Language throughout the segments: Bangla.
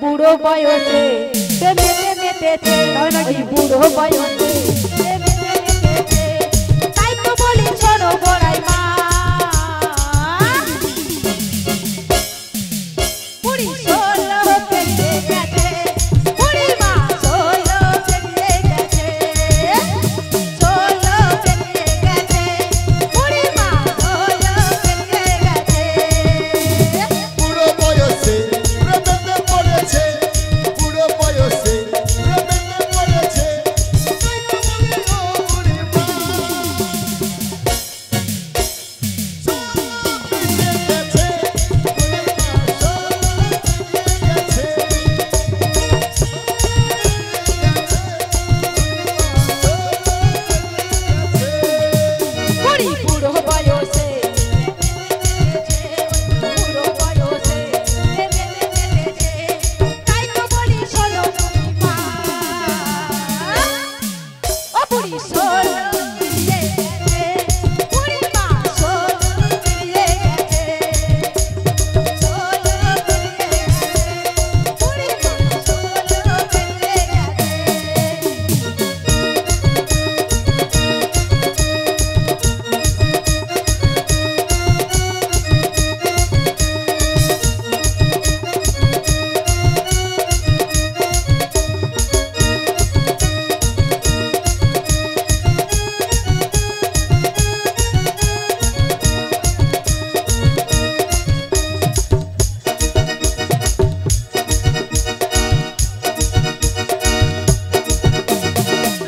বুড়ো বয়সে প্রেমেতে মেতেছে, ওই বুড়ো বয়সে প্রেমেতে মেতেছে। তাই তো বলি শোনো বড়াই মা, বুড়ি ষোলো পেরিয়ে গেছে, বুড়ি মা ষোলো পেরিয়ে গেছে, ষোলো পেরিয়ে গেছে, বুড়ি মা ষোলো পেরিয়ে গেছে। বুড়ো বয়সে প্রেমেতে পড়েছে, বুড়ো বয়সে প্রেমেতে পড়েছে, তাই তো বলি ও বুড়ি মা ষোলো পেরিয়ে গেছে, বুড়ি মা ষোলো পেরিয়ে গেছে, বুড়ি বুড়ো বয়সে বুড়ো বয়সে তাই তো বলি শোনো বুড়ি মা, ও বুড়ি ষোলো পেরিয়ে গেছে, বুড়ি মা ষোলো পেরিয়ে গেছে, ষোলো পেরিয়ে গেছে, বুড়ি মা ষোলো পেরিয়ে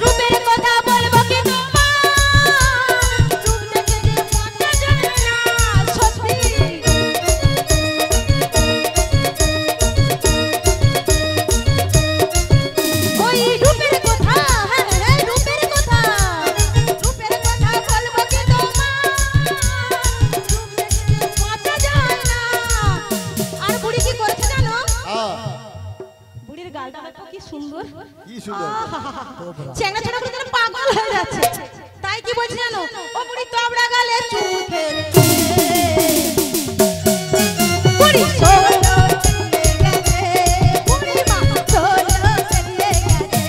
রূপের কথা বলবো কি তোমার, রূপ দেখে যে মনটা জানে না সত্যি, ওই রূপের কথা, হ্যাঁ রূপের কথা, রূপের কথা বলবো কি তোমার, রূপ দেখে যে মনটা জানে না। আর বুড়ি কি করেছে জানো? বুড়ির গালটা দেখো কি সুন্দর, কি সুন্দর চেঙ্গা ছোট করে যেন পাগল হয়ে যাচ্ছে। তাই কি বলছি জানো, ও বুড়ি তোবড়া গালে চুল ফেলছে, বুড়ি ষোলো পেরিয়ে গেছে, বুড়ি মা ষোলো পেরিয়ে গেছে,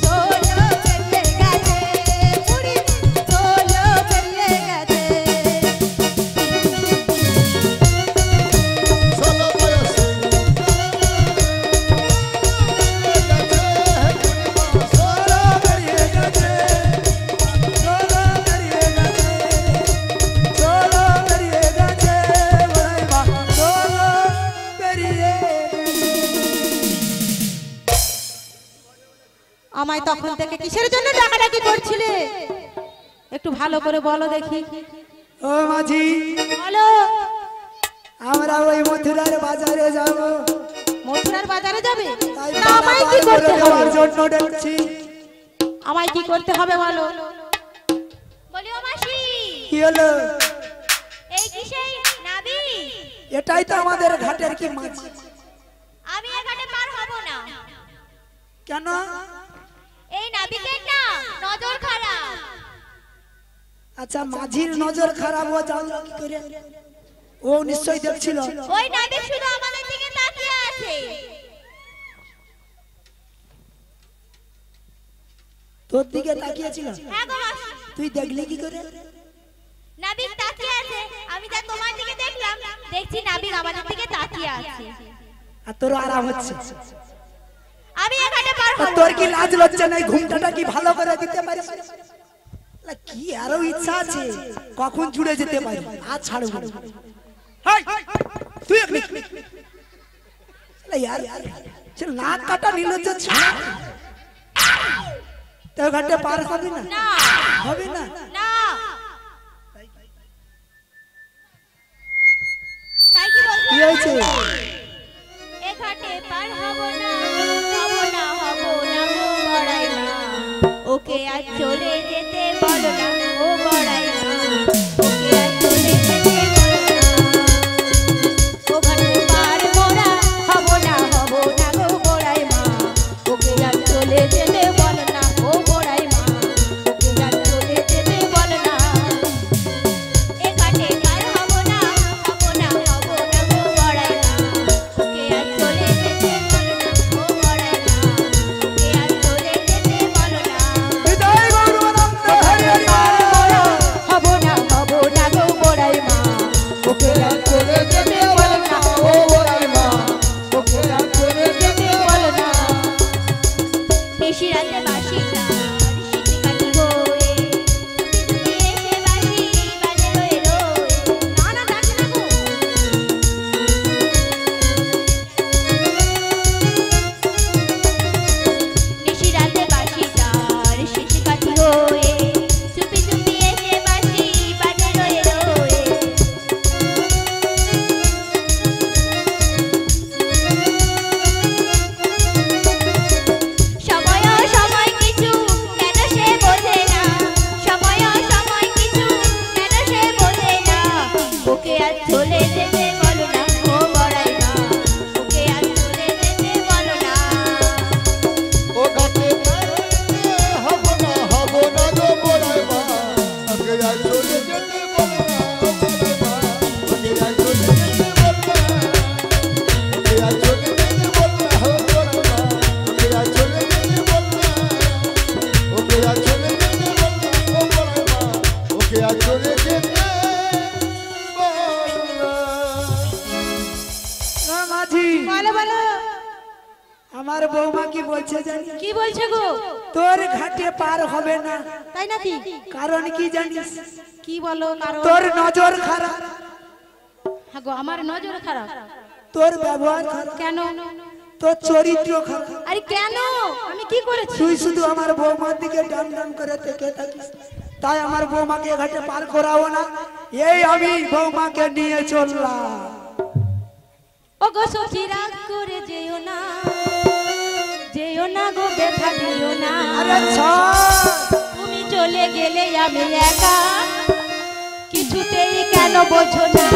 ষোলো পেরিয়ে গেছে, বুড়ি ষোলো পেরিয়ে গেছে। ষোলো বয়সে ষোলো পেরিয়ে গেছে, ষোলো পেরিয়ে গেছে, ষোলো পেরিয়ে গেছে, বুড়ি মা ষোলো পেরিয়ে আমায় তখন থেকে কিসের জন্য ডাকাডাকি করছিলে একটু ভালো করে বলো দেখি। ও মাঝি, বলো। আমরা ওই মথুরার বাজারে যাব, মথুরার বাজারে যাবে? তাই তা আমায় কি করতে দেওয়ার হবে? জন্য ডাকছি। আমায় কি করতে হবে বলো? বলিও মাসি, কি হলো? এই কি সেই নাবি? এটাই তো আমাদের ঘাটের কি মাছ। আমি এ ঘাটে পার হব না। কেন? এই নাবিকের না নজর খারাপ। আচ্ছা, মাঝির নজর খারাপ, ও জানলো কি করে? ও নিশ্চয়ই দেখছিল। ওই নাবিক শুধু আমাদের দিকে তাকিয়ে আছে। তোর দিকে তাকিয়েছিল? হ্যাঁ গো মাসি, তুই দেখলি কি করে? নাবিক তাকিয়ে আছে, আমি যা তোমার দিকে দেখলাম, দেখছি নাবিক আমাদের দিকে তাকিয়ে আছে। আর তোর আরাম হচ্ছে? আমি এ ঘাটে পার হব তোর না। কি লাজ লজ্জা নাই? ঘুমটাটা কি ভালো করে দিতে পারিস? কি আরো ইচ্ছা আছে কখন জুড়ে যেতে পারি, আর ছাড়বো না। তুই নাক কাটা নিল যে তো ঘাটে পার হবে না? না হবে না? না, তাই কি বলছো? কি হয়েছে? এ ঘাটে পার হব না, হব না, হব না গো বড়াই মা। ওকে আজ চলে যেতে বলো না ও বড়াই মা। ওকে আজ চলে যেতে বলো না। ও ঘাটে পার মোরা হব না, হব না গো বড়াই মা। ওকে আজ চলে যেতে বলো না ও বড়াই মা। ওকে আজ চলে যেতে বলো না। এ ঘাটে পার হব না, হব না, হব না গো বড়াই মা। ওকে আজ চলে না মাঝি বলো বলো আমার বৌমা কি বলছে জানি কি বলছে গো? তোর ঘাটে পার হবে না। তাই নাকি? কারণ কি জানিস? কি বলো কারণ? তোর নজর খারাপ, হ্যাঁ গো আমার নজর খারাপ। তোর ব্যবহার খারাপ, কেন? তোর চরিত্র খারাপ। আরে কেন? আমি কি করেছি? তুই শুধু আমার বৌমার দিকে ডাম ডাম করে থেকে থাকিস, তাই আমার বৌমাকে ঘাটে পার করাবো না। এই আমি বৌমাকে নিয়ে চললাম। ও গো সখী রাগ করে যেও না, যেও না গো ব্যথা দিও না। আরে ছাড়, তুমি চলে গেলে আমি একা, কিছুতেই কেন বোঝো না?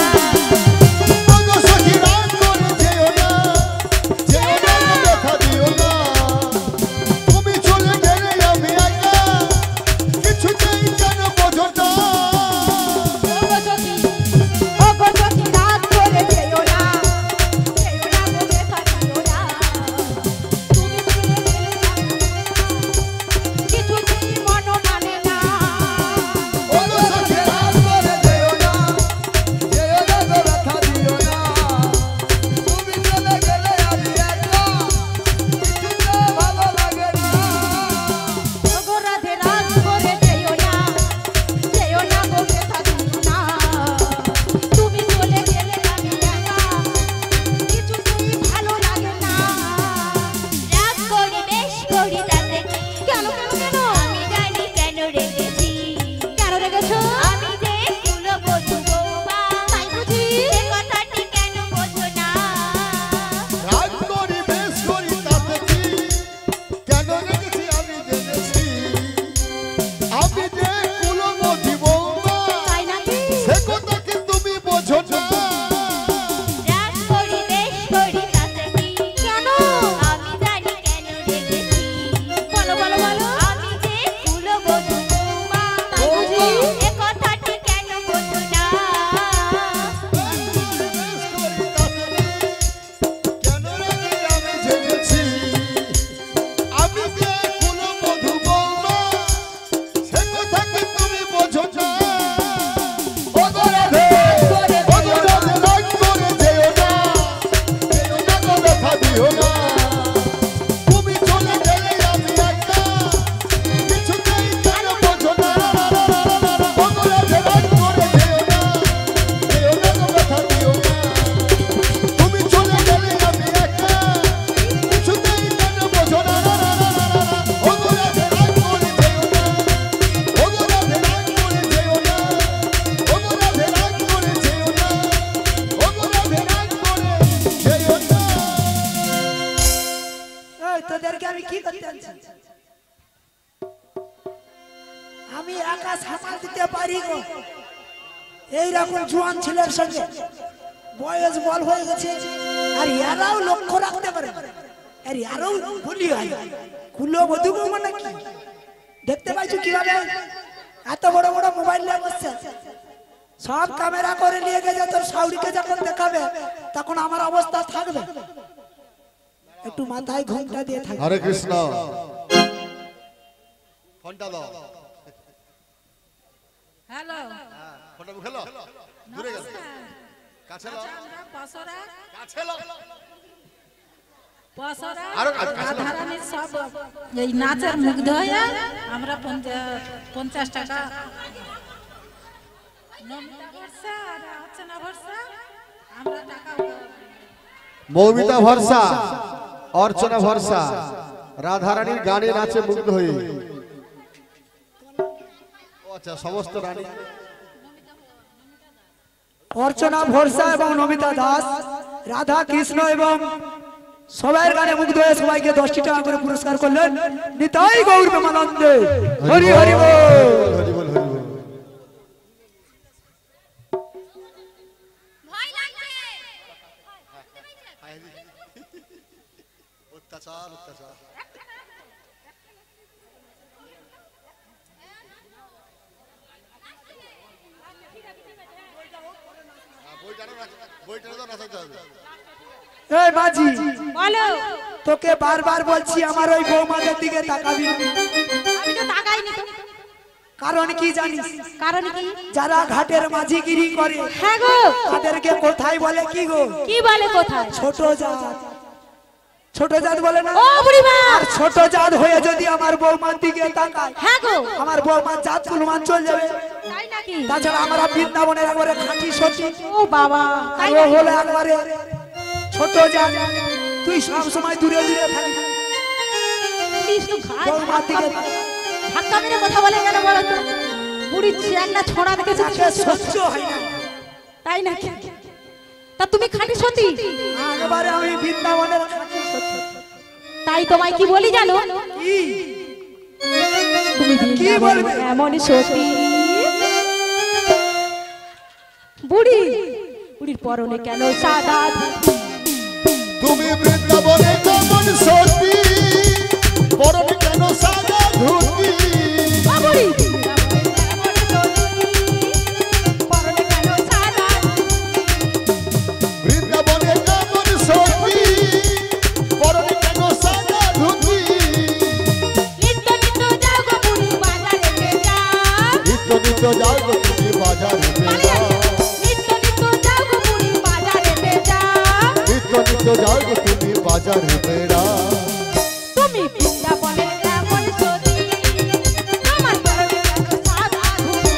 তোদেরকে আমি কি করতে আনছি? আমি একা সামাল দিতে পারি গো। এইরকম জোয়ান ছেলের সঙ্গে বয়স বল হয়ে গেছে, আর এরাও লক্ষ্য রাখতে পারে, আর এরাও বলি হয় কুলো বধু মানে কি দেখতে পাইছো কিভাবে এত বড় বড় মোবাইল নিয়ে বসছে, সব ক্যামেরা করে নিয়ে গেছে। তোর শাউরিকে যখন দেখাবে তখন আমার অবস্থা থাকবে? একটু মাথায় ঘুমটা দিয়ে থাকবে। হরে কৃষ্ণ। ফোনটা দাও। হ্যালো, ফোনটা মুখে নাও। দূরে গেল। কাছে নাও। আমরা পসরা কাছে নাও। পসরা আরো কাছে নাও। রাধারানীর সব এই নাচের মুগ্ধ হয়ে আমরা 50 টাকা নমিতা ভরসা আর অর্চনা ভরসা আমরা টাকা মৌমিতা ভরসা, অর্চনা ভরসা, রাধারানীর গানে নাচে মুগ্ধ হয়ে। আচ্ছা, সমস্ত রানী অর্চনা ভরসা এবং নমিতা দাস, রাধা কৃষ্ণ এবং সবাই গানে মুগ্ধ হয়ে সবাইকে 10 টাকা করে পুরস্কার করলেন। নিতাই গৌর প্রেমানন্দে হরি হরি বল। হরি বল, হরি বল। ভয় লাগছে। অত্যাচার অত্যাচার। বইটা নাচাতে হবে। এই মাঝি বলো। তোকে বারবার বলছি আমার ওই বৌমাদের দিকে তাকাবি না। আমি তো তাকাইনি তো। কারণ কি জানিস? কারণ কি? যারা ঘাটের মাঝিগিরি করে হ্যাঁ গো, তাদেরকে কোথায় বলে কি গো? কি বলে কোথায়? ছোট জাত। ছোট জাত বলে না? ও বুড়িমা, আর ছোট জাত হয়ে যদি আমার বৌমার দিকে তাকায়, হ্যাঁ গো, আমার বৌমার জাত কুলমান চল যাবে। তাই নাকি? তাছাড়া আমরা বৃন্দাবনের একবারে খাঁটি সত্যি, ও বাবা, তাই আর ও নাকি? হলো একবারে ছোট জাত। তুই সব সময় দূরে দূরে থাকবি। প্লিজ তো ঘাট বৌমার দিকে ধাক্কা মেরে কথা বলে কেন বলো তো? বুড়ি চ্যাংলা ছোড়া দেখেছে তো তাকে সহ্য হয় না। তাই নাকি? তা তুমি খাঁটি সতী? একবারে আমি বৃন্দাবনের খাঁটি সত্যি। তাই তোমায় কি বলি জানো? কি তুমি কি বলবে? এমন সতী বুড়ি, বুড়ির পরনে কেন সাদা ধুতি? তুমি বৃন্দাবনে কেমন সতী, পরনে কেন সাদা ধুতি? ও বুড়ি, এমন সতী, পরনে কেন সাদা ধুতি? বৃন্দাবনে কেমন সতী, পরনে কেন সাদা ধুতি? নিত্য নিত্য যাও গো বুড়ি বাজারেতে যাও। নিত্য নিত্য যাও গো তুমি বাজারে যাও, নিত্য নিত্য যাও গো বুড়ি বাজারেতে যাও। নিত্য নিত্য যাও গো তুমি বাজারে বেড়াও। তুমি বৃন্দাবনের এমন সতী, তোমার পরনে কেন সাদা ধুতি?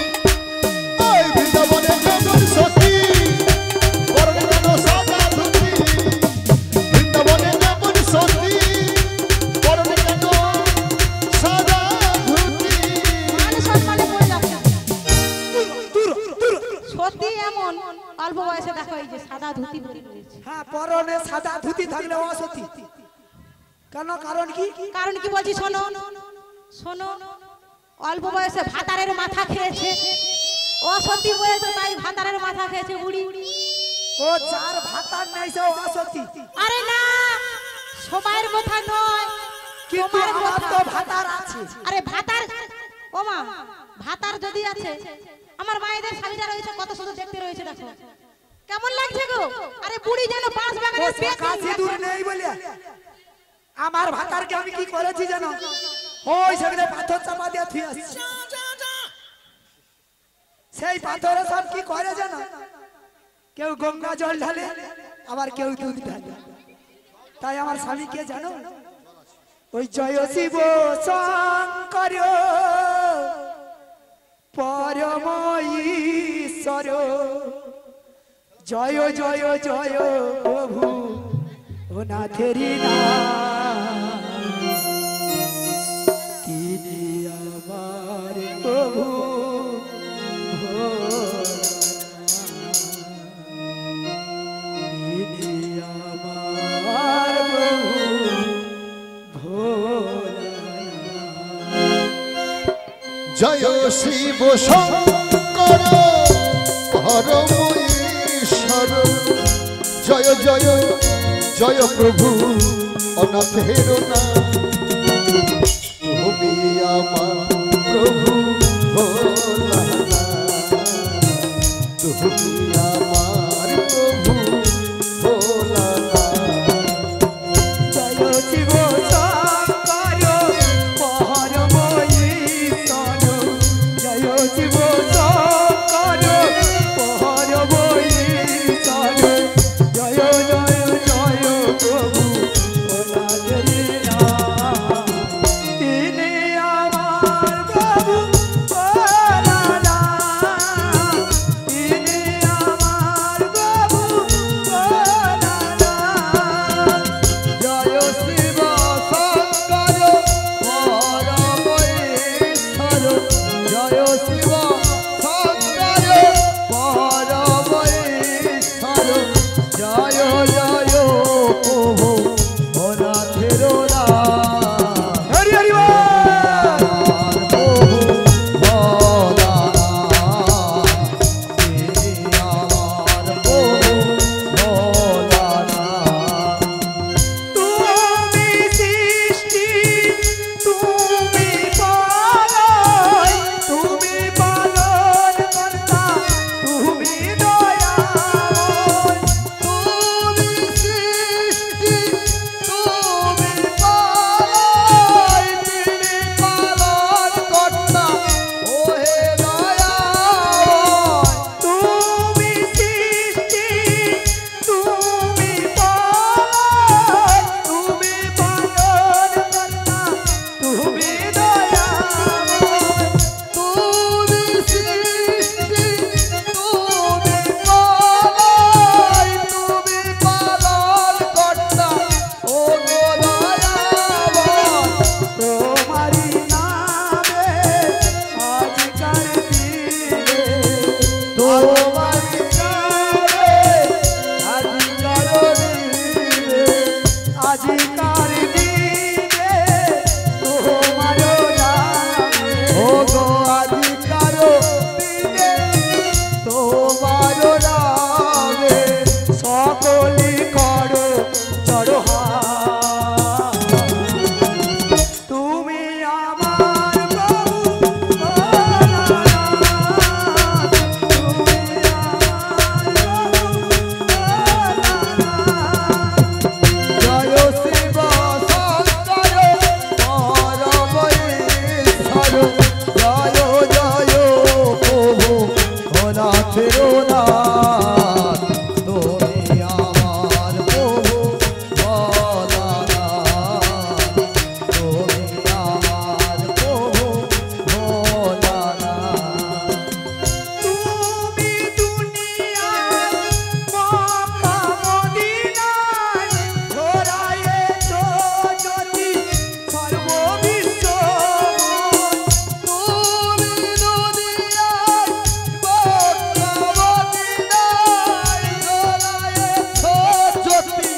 ওই বৃন্দাবনে কেমন সতী, পরনে কেন সাদা ধুতি? বৃন্দাবনে কেমন সতী, পরনে কেন সাদা ধুতি? মানে সম্মানে পড়ে যাচ্ছে। দূর দূর। সত্যি এমন অল্প বয়সে দেখো এই যে সাদা ধুতি পরে রয়েছে। হ্যাঁ, পরনে সাদা ধুতি থাকলে অসতী কেন? কারণ কি? কারণ কি বলছি শোনো, শোনো, অল্প বয়সে ভাতারের মাথা খেয়েছে। ও সত্যি বলেছে, তাই ভাতারের মাথা খেয়েছে বুড়ি। ও যার ভাতার নাই সে অসতী। আরে না, সময়ের কথা নয়, কিন্তু তোমার আমার কথা। তো ভাতার আছে। আরে ভাতার, ও মা, ভাতার যদি আছে, আমার মায়েদের স্বামীরা রয়েছে কত সুন্দর দেখতে রয়েছে, দেখো কেমন লাগছে গো। আরে বুড়ি যেন বাঁশ ও বাগানের সে কাছে দূর নেই বলে আমার ভাতারকে আমি কি করেছি জানো? ওই সেখানে পাথর চাপা দিয়ে থুই আসছি। সেই পাথরে সব কি করে জানো? কেউ গঙ্গা জল ঢালে, আবার কেউ দুধ ঢালে। তাই আমার স্বামীকে জানো, ওই জয় শিব শঙ্কর পরম ঈশ্বর, জয় জয় জয় প্রভু ও নাথেরি নাম, তিনি আমার প্রভু তিনি আমার প্রভু জয় শিব শঙ্কর পরম ঈশ্বর, জয় জয় জয় প্রভু অনাথের নাম, তুমি আমার প্রভু ভোলানাথ, তুমি আমার প্রভু ভোলানাথ। জয় শিব শঙ্কর পরম ঈশ্বর, জয় শিব শঙ্কর পরম ঈশ্বর, জয় জয় জয় প্রভু ওনাদেরি নাম, তিনি আমার প্রভু ভোলানাথ, তিনি আমার প্রভু আজিকার দিনে তোমার নামে ও গো আজিকার দিনে তোমার নামে সকলি করো চড়হা তুমি আমার জয় শিব শঙ্কর পরমেশ্বর জয় জয় প্রভু অনাথের নাথ তুমি আমার প্রভু ভোলানাথ তুমি আমার প্রভু ভোলানাথ তুমি দুনিয়ার মক্কা মদিনায় ছড়ায়েছ জ্যোতি সর্ববিশ্ব তুমি দুনিয়ার মক্কা মদিনায় ছড়ায়েছ জ্যোতি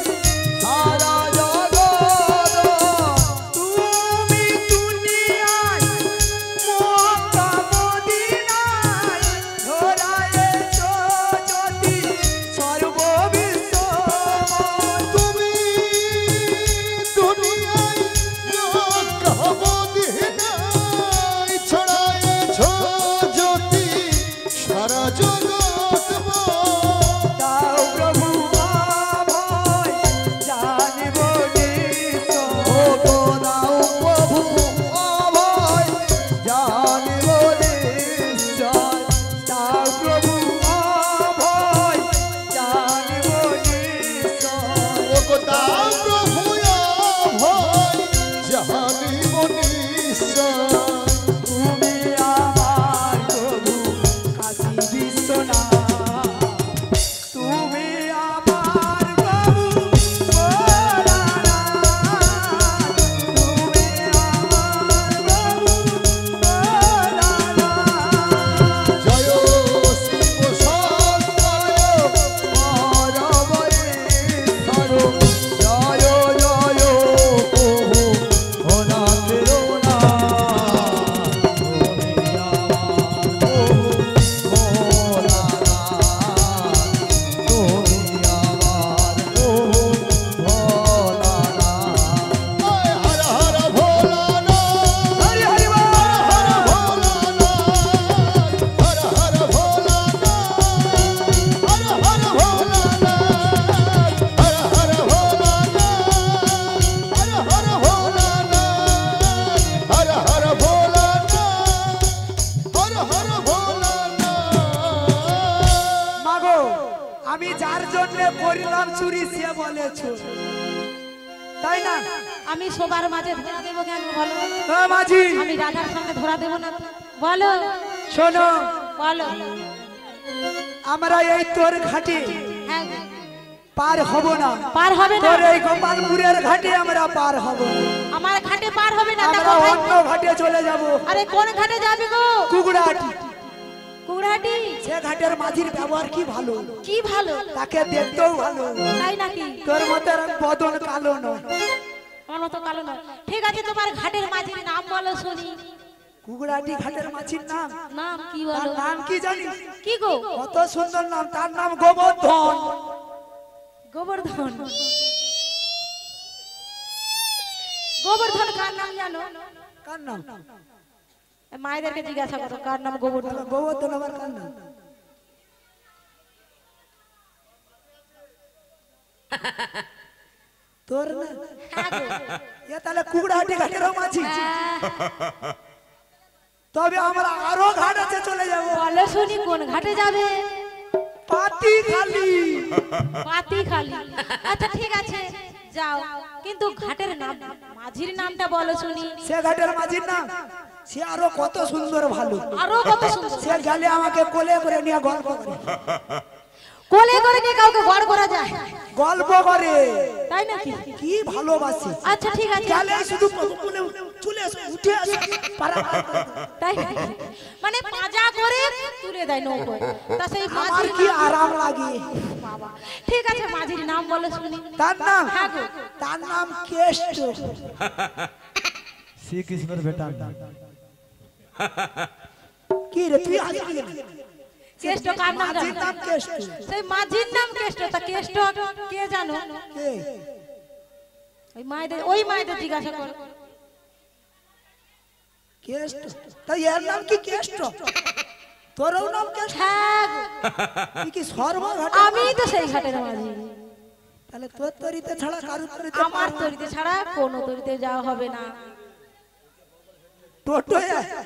সারা জগৎ তুমি দুনিয়ায় মক্কা মদিনায় ছড়ায়েছ জ্যোতি সর্ববিশ্ব তুমি দুনিয়ায় মক্কা মদিনায় ছড়ায়েছ জ্যোতি সারা জগৎ দাও প্রভু অভয় জানিব নিশ্চয় ও গো দাও প্রভু অভয় জানিব নিশ্চয় দাও প্রভু অভয় জানিব নিশ্চয় ও গো দাও প্রভু অভয় জানিব নিশ্চয় তুমি আমার প্রভু কাশী বিশ্বনাথ তুমি আমার প্রভু ভোলানাথ তুমি আমার প্রভু ভোলানাথ জয় শিব শঙ্কর পরমেশ্বর জয় জয় প্রভু অনাথের নাথ তুমি আমার প্রভু ভোলানাথ তুমি আমার প্রভু ভোলানাথ হর হর ভোলানাথ হরি হরি বল হর ভোলানাথ হর হর ভোলানাথ হর হর ভোলানাথ হর হর ভোলানাথ হর হর ভোলানাথ হর হর ভোলানাথ হর হর ভোলানাথ মাগো আমি যার জন্য করিলাম চুরি সে বলেছো তাই না আমি সবার মাঝে ধরা দেবো কেন বলো? মাঝি আমি রাধার সামনে ধরা দেবো না তো? বলো শোনো বলো। আমরা এই তোর ঘাটে হ্যাঁ, পার হব না পার হবে না। তোর এই গোপালপুরের ঘাটে আমরা পার হব না আমার ঘাটে পার হবে না। আমরা দেখো ভাই। অন্য ঘাটে চলে যাব আরে কোন ঘাটে যাবে গো? কুকুড়াহাটি কুড়াটি। সে ঘাটের মাঝির ব্যবহার কি ভালো কি ভালো, তাকে দেখতেও ভালো তাই নাকি? তোর মতো এরকম বদন কালো নয় আমার তো কালো না। ঠিক আছে, তোমার ঘাটের মাঝির নাম বলো শুনি। কুকুড়াহাটি ঘাটের মাঝির নাম নাম কি তার বলো? নাম কি জানিস কি গো? কত সুন্দর নাম তার নাম গোবর্ধন গোবর্ধন। গোবর্ধন কার নাম জানো? কার নাম মায়েদেরকে জিজ্ঞাসা করো কার নাম গোবর্ধন। গোবর্ধন আবার কার নাম তোর না হ্যাঁ গো। এ তাহলে কুকুড়াহাটি ঘাটেরও মাঝি হ্যাঁ, তবে আমরা আরো ঘাট আছে চলে যাব বলো শুনি কোন ঘাটে যাবে? পাতি খালি পাতি খালি। আচ্ছা ঠিক আছে যাও, কিন্তু ঘাটের নাম মাঝির নামটা বলো শুনি। সে ঘাটের মাঝির নাম সে আরো কত সুন্দর ভালো আরো কত সুন্দর। সে গেলে আমাকে কোলে করে নিয়ে গল্প করে কোলে করে নিয়ে কাউকে ঘর করা যায় গল্প করে তাই নাকি? কি ভালোবাসে। আচ্ছা ঠিক আছে। গেলে শুধু কোলে চলে আসে, উঠে আসে পারা। তাই নাকি? মানে পাজা করে তুলে দেয় নৌকোয়। তা সেই আমার মাঝির কি নাম- আরাম লাগে। বাবা ঠিক আছে, মাঝির নাম বলো শুনি। তার নাম হ্যাঁ গো। তার নাম কেষ্ট। শ্রীকৃষ্ণের বেটার নাম। কি রে তুই আগে কি জানিস? কেষ্ট কার নাম মাঝির জানো? নাম কেষ্ট। সেই মাঝির নাম কেষ্ট। তা কেষ্ট কে জানো? কে? ওই মায়েদের জিজ্ঞাসা করো। কেষ্ট। তাই এর নাম কি কেষ্ট? তোরও নাম কেষ্ট? হ্যাঁ গো, তুই কি সর্বঘাট? আমি তো সেই ঘাটের মাঝি। তাহলে তোর তরিতে ছাড়া কারুর তরিতে আমার তরিতে ছাড়া কোনো তরিতে যাওয়া হবে না। টোটো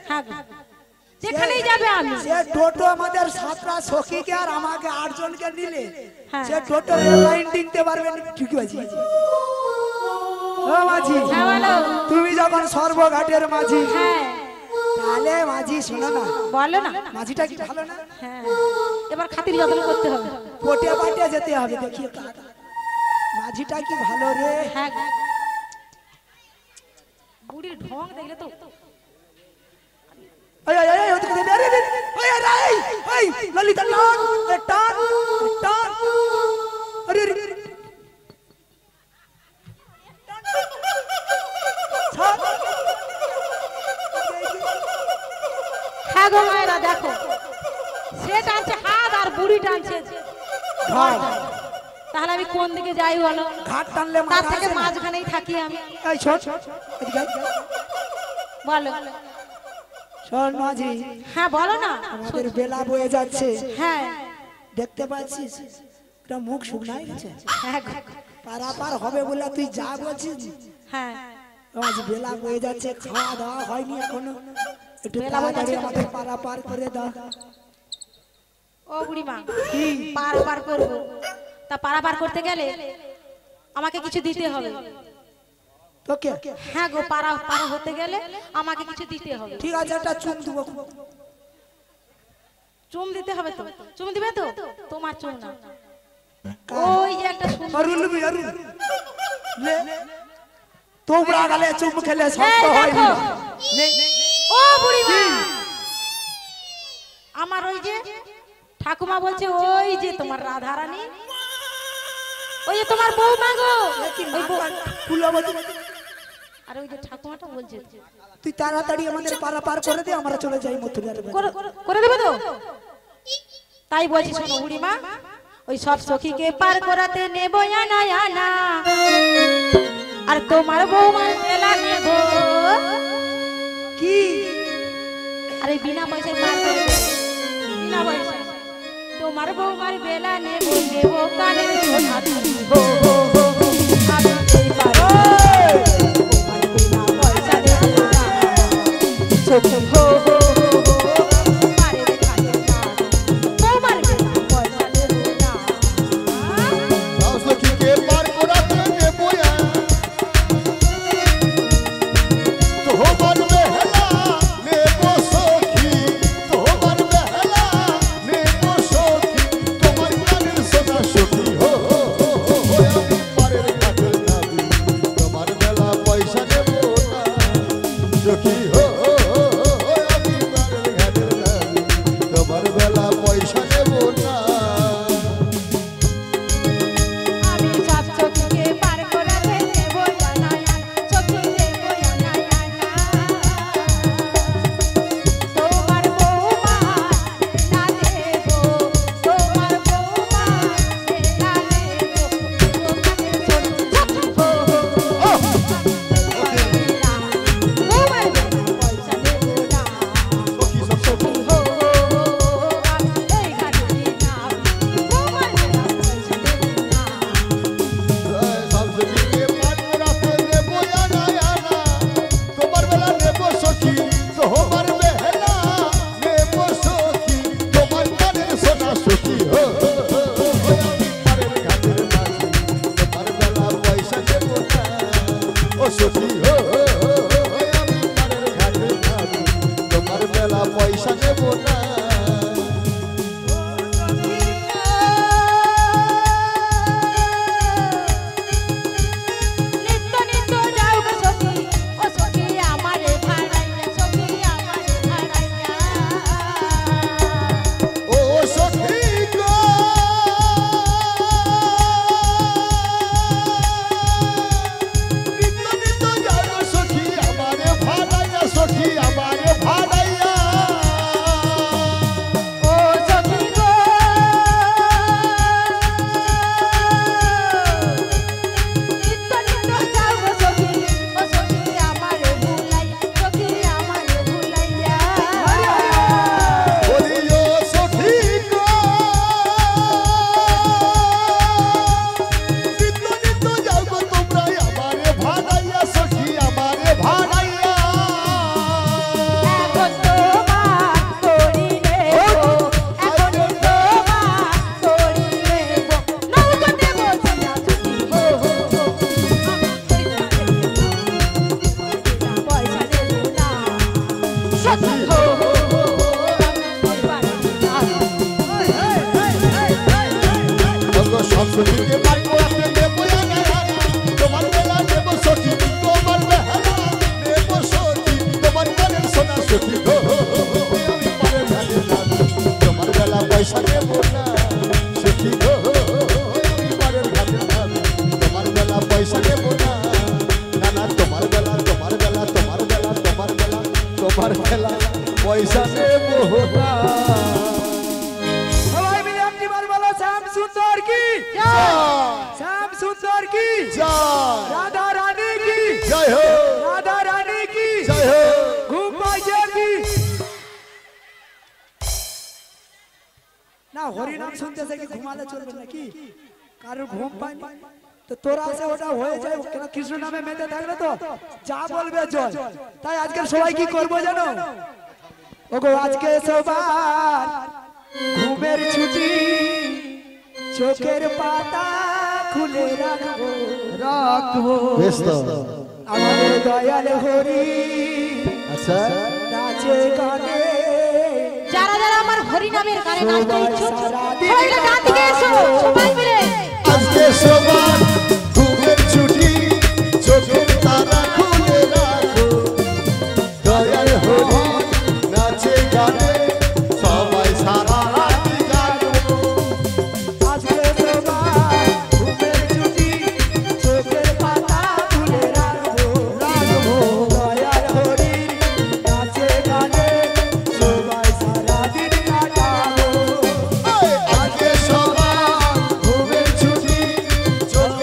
হ্যাঁ গো, যেখানেই যাবে আমি। সে টোটো আমাদের সাতটা সখীকে আর আমাকে 8 জনকে নিলে হ্যাঁ। সে টোটো রেল লাইন টিনতে পারবে না। ঠিক আছে ও মাঝি, হ্যাঁ বলো। তুমি যখন সর্বঘাটের মাঝি, হ্যাঁ তাহলে মাঝি শোনো না, বলো না। মাঝিটা কি ভালো না? হ্যাঁ এবার খাতির যত্ন করতে হবে। পোটে পাটে যেতে হবে। দেখিয়ে কার মাঝিটা কি ভালো রে। হ্যাঁ গো। বুড়ির ঢং দেখলে তো এই এই এই ওদিকে দে রে রে। এই এই এই ললিতা টান এ টান টান। আরে রে ছাড়। হ্যাঁ গো মায়েরা দেখো, সে টানছে হাত আর বুড়ি টানছে ঘাট। তাহলে আমি কোন দিকে যাই বলো? ঘাট টানলে তার মাথা থেকে আসে না। মাঝখানেই থাকি আমি। এই ছোট এদিকে আয়। বলো। শোন মাঝি, হ্যাঁ বলো না। আমাদের বেলা বয়ে যাচ্ছে, হ্যাঁ দেখতে পাচ্ছিস এটা মুখ শুকনায় গেছে। হ্যাঁ গো। পারাপার হবে বলে তুই যা বলছিস। হ্যাঁ আজ বেলা বয়ে যাচ্ছে, খাওয়া দাওয়া হয়নি এখনো, একটু বেলা বয়ে তাড়াতাড়ি যাচ্ছে। আমাদের পারাপার করে দাও। ও বুড়িমা, পারাপার করবো, তা পারাপার করতে গেলে আমাকে কিছু দিতে হবে। তোকে হ্যাঁ গো, পারা হতে গেলে আমাকে কিছু দিতে হবে। ঠিক আছে, একটা চুম দেবো। চুম দিতে হবে তো? চুম দিবে তো? তোমার চুম না, ওই যে একটা সুন্দর- অরুণ লুবি, অরুণ লে। তোমরা গেলে চুম খেলে শক্ত এই হয় দেখো। না। নে। ও বুড়িমা, আমার ওই যে ঠাকুমা বলছে, ওই যে তোমার রাধারানী, ওই যে তোমার বৌমা গো, ওই ফুলবতী। আর ওই যে ঠাকুমাটা বলছে তুই তাড়াতাড়ি আমাদের পারাপার করে দে, আমরা চলে যাই মথুরার বাড়ি। করে দেবে তো? তাই বলছি শোনো বুড়িমা, ওই সব সখীকে পার করাতে নেবো আনা আনা, আর তোমার বৌমার বেলা নেব। কি আরে বিনা পয়সায় পার করে দেব, বিনা পয়সায়। তোমার বৌমার বেলা নেব, নেব কানের সোনা তুমি, হো হো হো হো, আমি এই পারো। তোমার বিনা পয়সা দেব না, সখী হো হো হো হো, পারে খাবে না, তোমার বিনা পয়সা দেব না। সখীকে পার করাতে নেবো তোমার বেহালা নেবো সখী, তোমার বেহালা নেবো সখী, তোমার কানের সোনা সখী, হো হো হো হো, আমি সখী হো হো হো হো আমি পারি না ওগো সংস্কৃতিকে মারবো আপনি নেবো তোমার বেলা নেবো সখী তোমার বেলা নেবো সখী তোমার বেলার সোনা সখী গো আমি পারে ভালো না তোমার বেলা পয়সা নেবো না সখী গো আমি পারে ভালো না তোমার বেলা পয়সা নেবো না না না তোমার বেলা তোমার বেলা তোমার বেলা তোমার বেলা তোমার বেলা পয়সা নেবো না সবাই মিলে একটি বার বলো শ্যাম সুন্দর কি শ্যাম সুন্দর কি রাধা রানী কি জয় হো রাধা রানী কি জয় হো ঘুম পাইছে কি না হরিনাম শুনতেছে কি ঘুমালে চলবে নাকি কারোর ঘুম পায়নি তো তোরা আছে ওটা হয়ে যায় কেন কৃষ্ণ নামে মেতে থাকলে তো যা বলবে জয় তাই আজকে সবাই কি করবো জানো ওগো আজকে সবার ঘুমের ছুটি চোখের পাতা খুলে রাখবো রাখবো বেশ তো আমাদের দয়াল হরি আচ্ছা নাচে গানে যারা যারা আমার হরি নামের গানে নাচতে ইচ্ছুক সবাই ডান দিকে এসো সবাই মিলে আজকে সবার ঘুমের ছুটি চোখের তারা খুলে রাখো দয়াল হরি নাচে গানে সবাই সারা রাত জাগবো আজকে সবার ঘুমের ছুটি চোখের পাতা খুলে রাখবো রাখবো দয়াল হরি নাচে গানে সবাই সারা দিন কাটাবো আজকে সবার ঘুমের ছুটি চোখের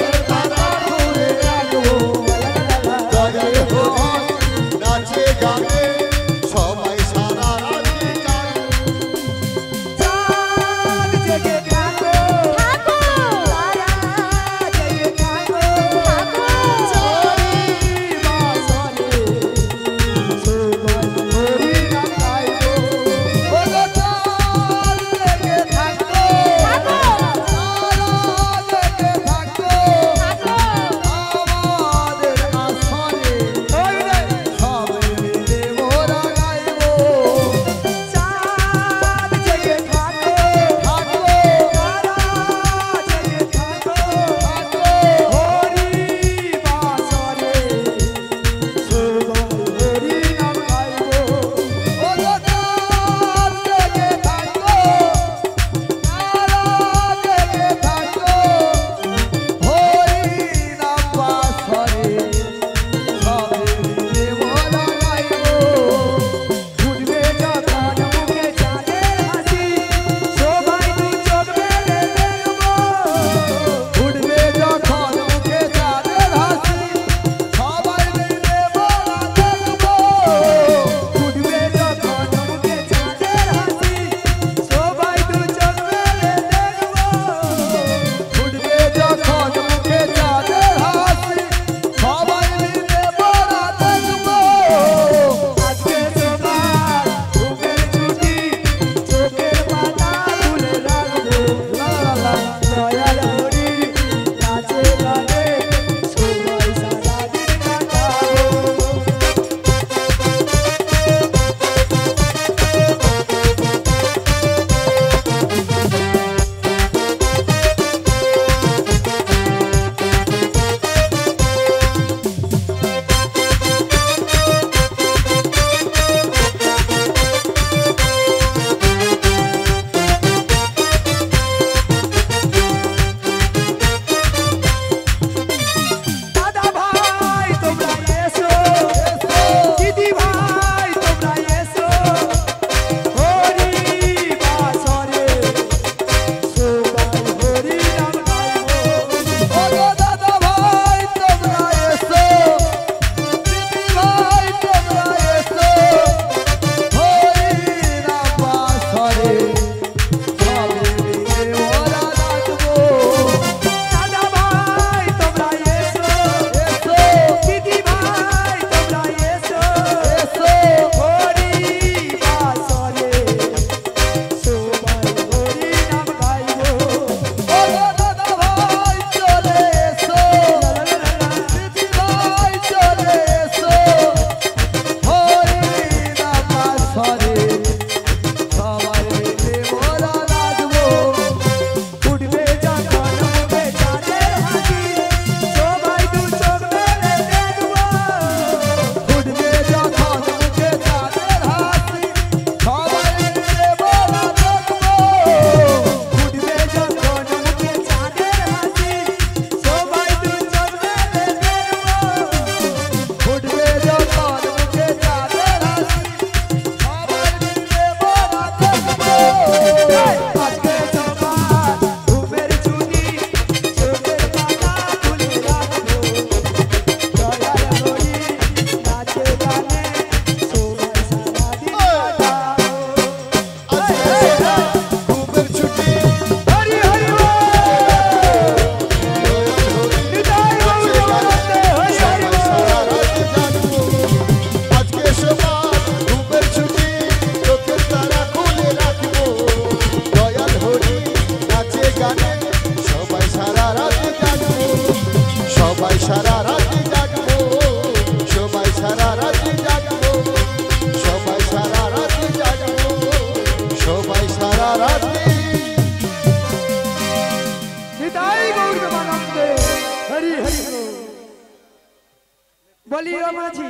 বলি ও মাঝি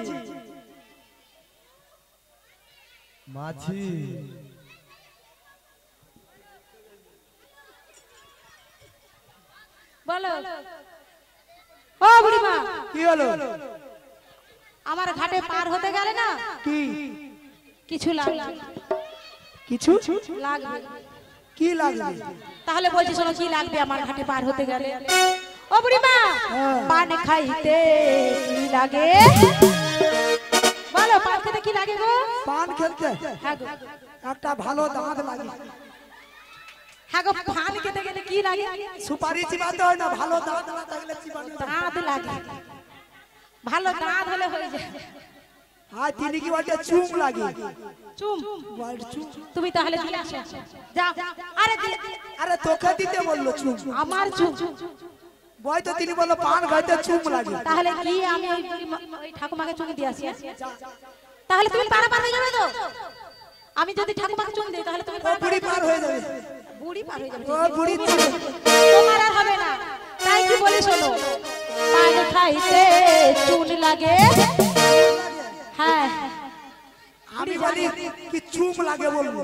মাঝি বলো ও বুড়িমা কি হলো আমার ঘাটে পার হতে গেলে না কি কিছু লাগবে কিছু লাগবে কি লাগবে তাহলে বলছি শোনো কি লাগবে আমার ঘাটে পার হতে গেলে ও বুড়িমা হ্যাঁ। পান খাইতে কি লাগে বলো পান খেতে কি লাগে গো পান খেলতে হ্যাঁ গো একটা ভালো দাঁত লাগে হ্যাঁ গো পান খেতে গেলে কি লাগে সুপারি চিবাতে হয় না ভালো দাঁত না থাকলে চিবাতে হয়। দাঁত লাগে ভালো দাঁত হলে হয়ে যায় আর তিনি কি বলতে চুম লাগে চুম বল চুম তুমি তাহলে দিয়ে আসো যাও আরে দিয়ে আরে তোকে দিতে বললো চুম আমার চুম বয় তো তিনি বললো পান খাইতে চুম লাগে তাহলে কি আমি ওই ঠাকুমাকে চুমে দিয়ে আসি তাহলে তুমি পার হয়ে যাবে তো আমি যদি ঠাকুমাকে চুম দিই তাহলে তুমি ও বুড়ি পার হয়ে যাবে বুড়ি পার হয়ে যাবে ও বুড়ি তোমার আর হবে না তাই কি বলি শোনো পান খাইতে চুন লাগে হ্যাঁ আমি বলি কি চুম লাগে বলবো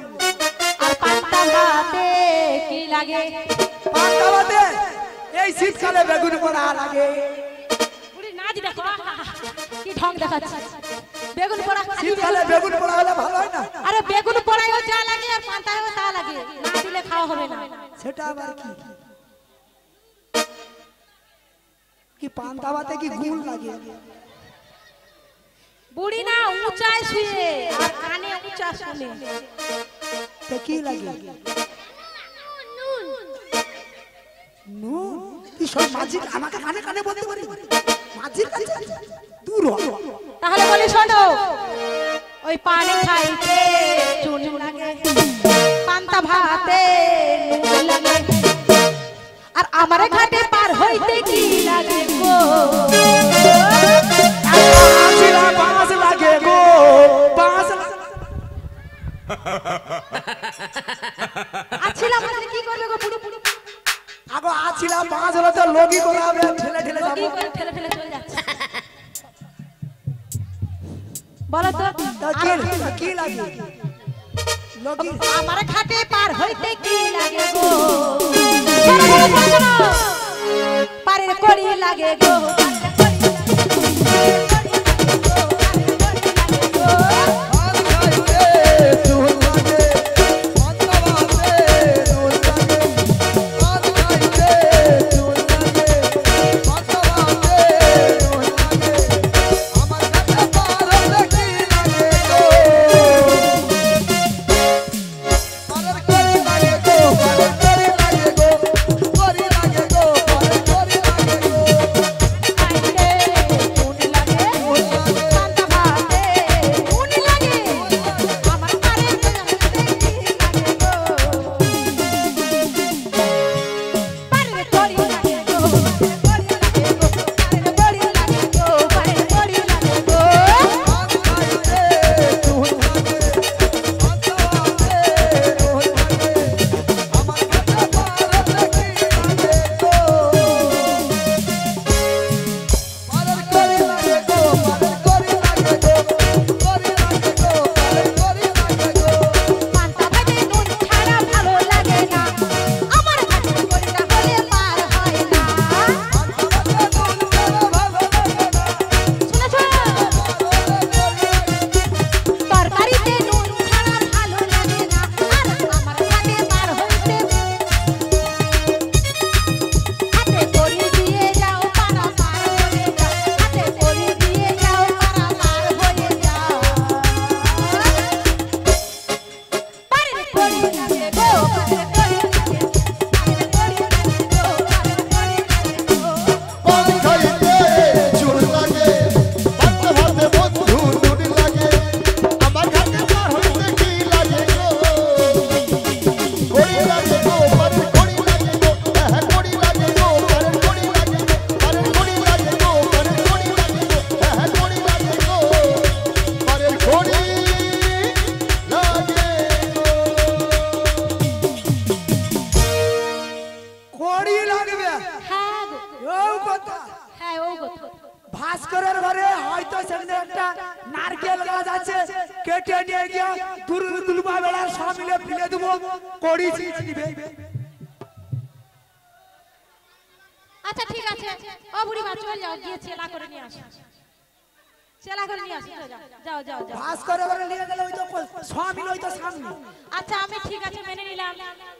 আর পান্তা ভাতে কি লাগে পান খাওয়াতে এই শীতকালে বেগুন পোড়া লাগে বুড়ি নাচ দেখো কি ঢং দেখাচ্ছে বেগুন পোড়া শীতকালে বেগুন পোড়া হলে ভালো হয় না আরে বেগুন পোড়ায়ও যা লাগে আর পান্তায়ও তা লাগে না দিলে খাওয়া হবে না সেটা আবার কি কি পান খাওয়াতে কি গুণ লাগে বুড়ি না উঁচায় শুয়ে আর কানে উঁচা শুনে তো কি লাগে নুন কি সব মাঝি আমাকে কানে কানে বলতে পারি মাঝির কাছে দূর হ তাহলে বলি শোনো ওই পানি খাইতে চুন লাগে পান্তা ভাতে নুন লাগে আর আমার ঘাটে পার হইতে কি লাগে গো আছিলা বাঁশ লাগে গো বাঁশ আছিলাম মানে কি করবে গো বুড়ি বুড়ি আগো আছিলা বাঁশ হলে তো লগি করাবে ঠেলে ঠেলে কি যাবো করে ঠেলে ঠেলে চলে যাচ্ছে বলো তো তা কি লাগে লগি আমার ঘাটে পার হইতে কি লাগে গো শোনো, শোনো, শোনো, শোনো। পারের কড়ি লাগে গো ভাস্করের ঘরে হয়তো সেখানে একটা নারকেল গাছ আছে, কেটে নিয়ে গিয়ে দুলবা বেলা সব মিলে ফেলে দেবো, কড়ি দিবে। আচ্ছা ঠিক আছে, ও বুড়িমা চল যাও, গিয়ে চেলা করে নিয়ে আসো, চেলা করে নিয়ে আসো, যাও যাও যাও। ভাস্করের ঘরে নিয়ে গেলে ওই তো সব মিলে ওই তো সামনে। আচ্ছা আমি ঠিক আছে মেনে নিলাম,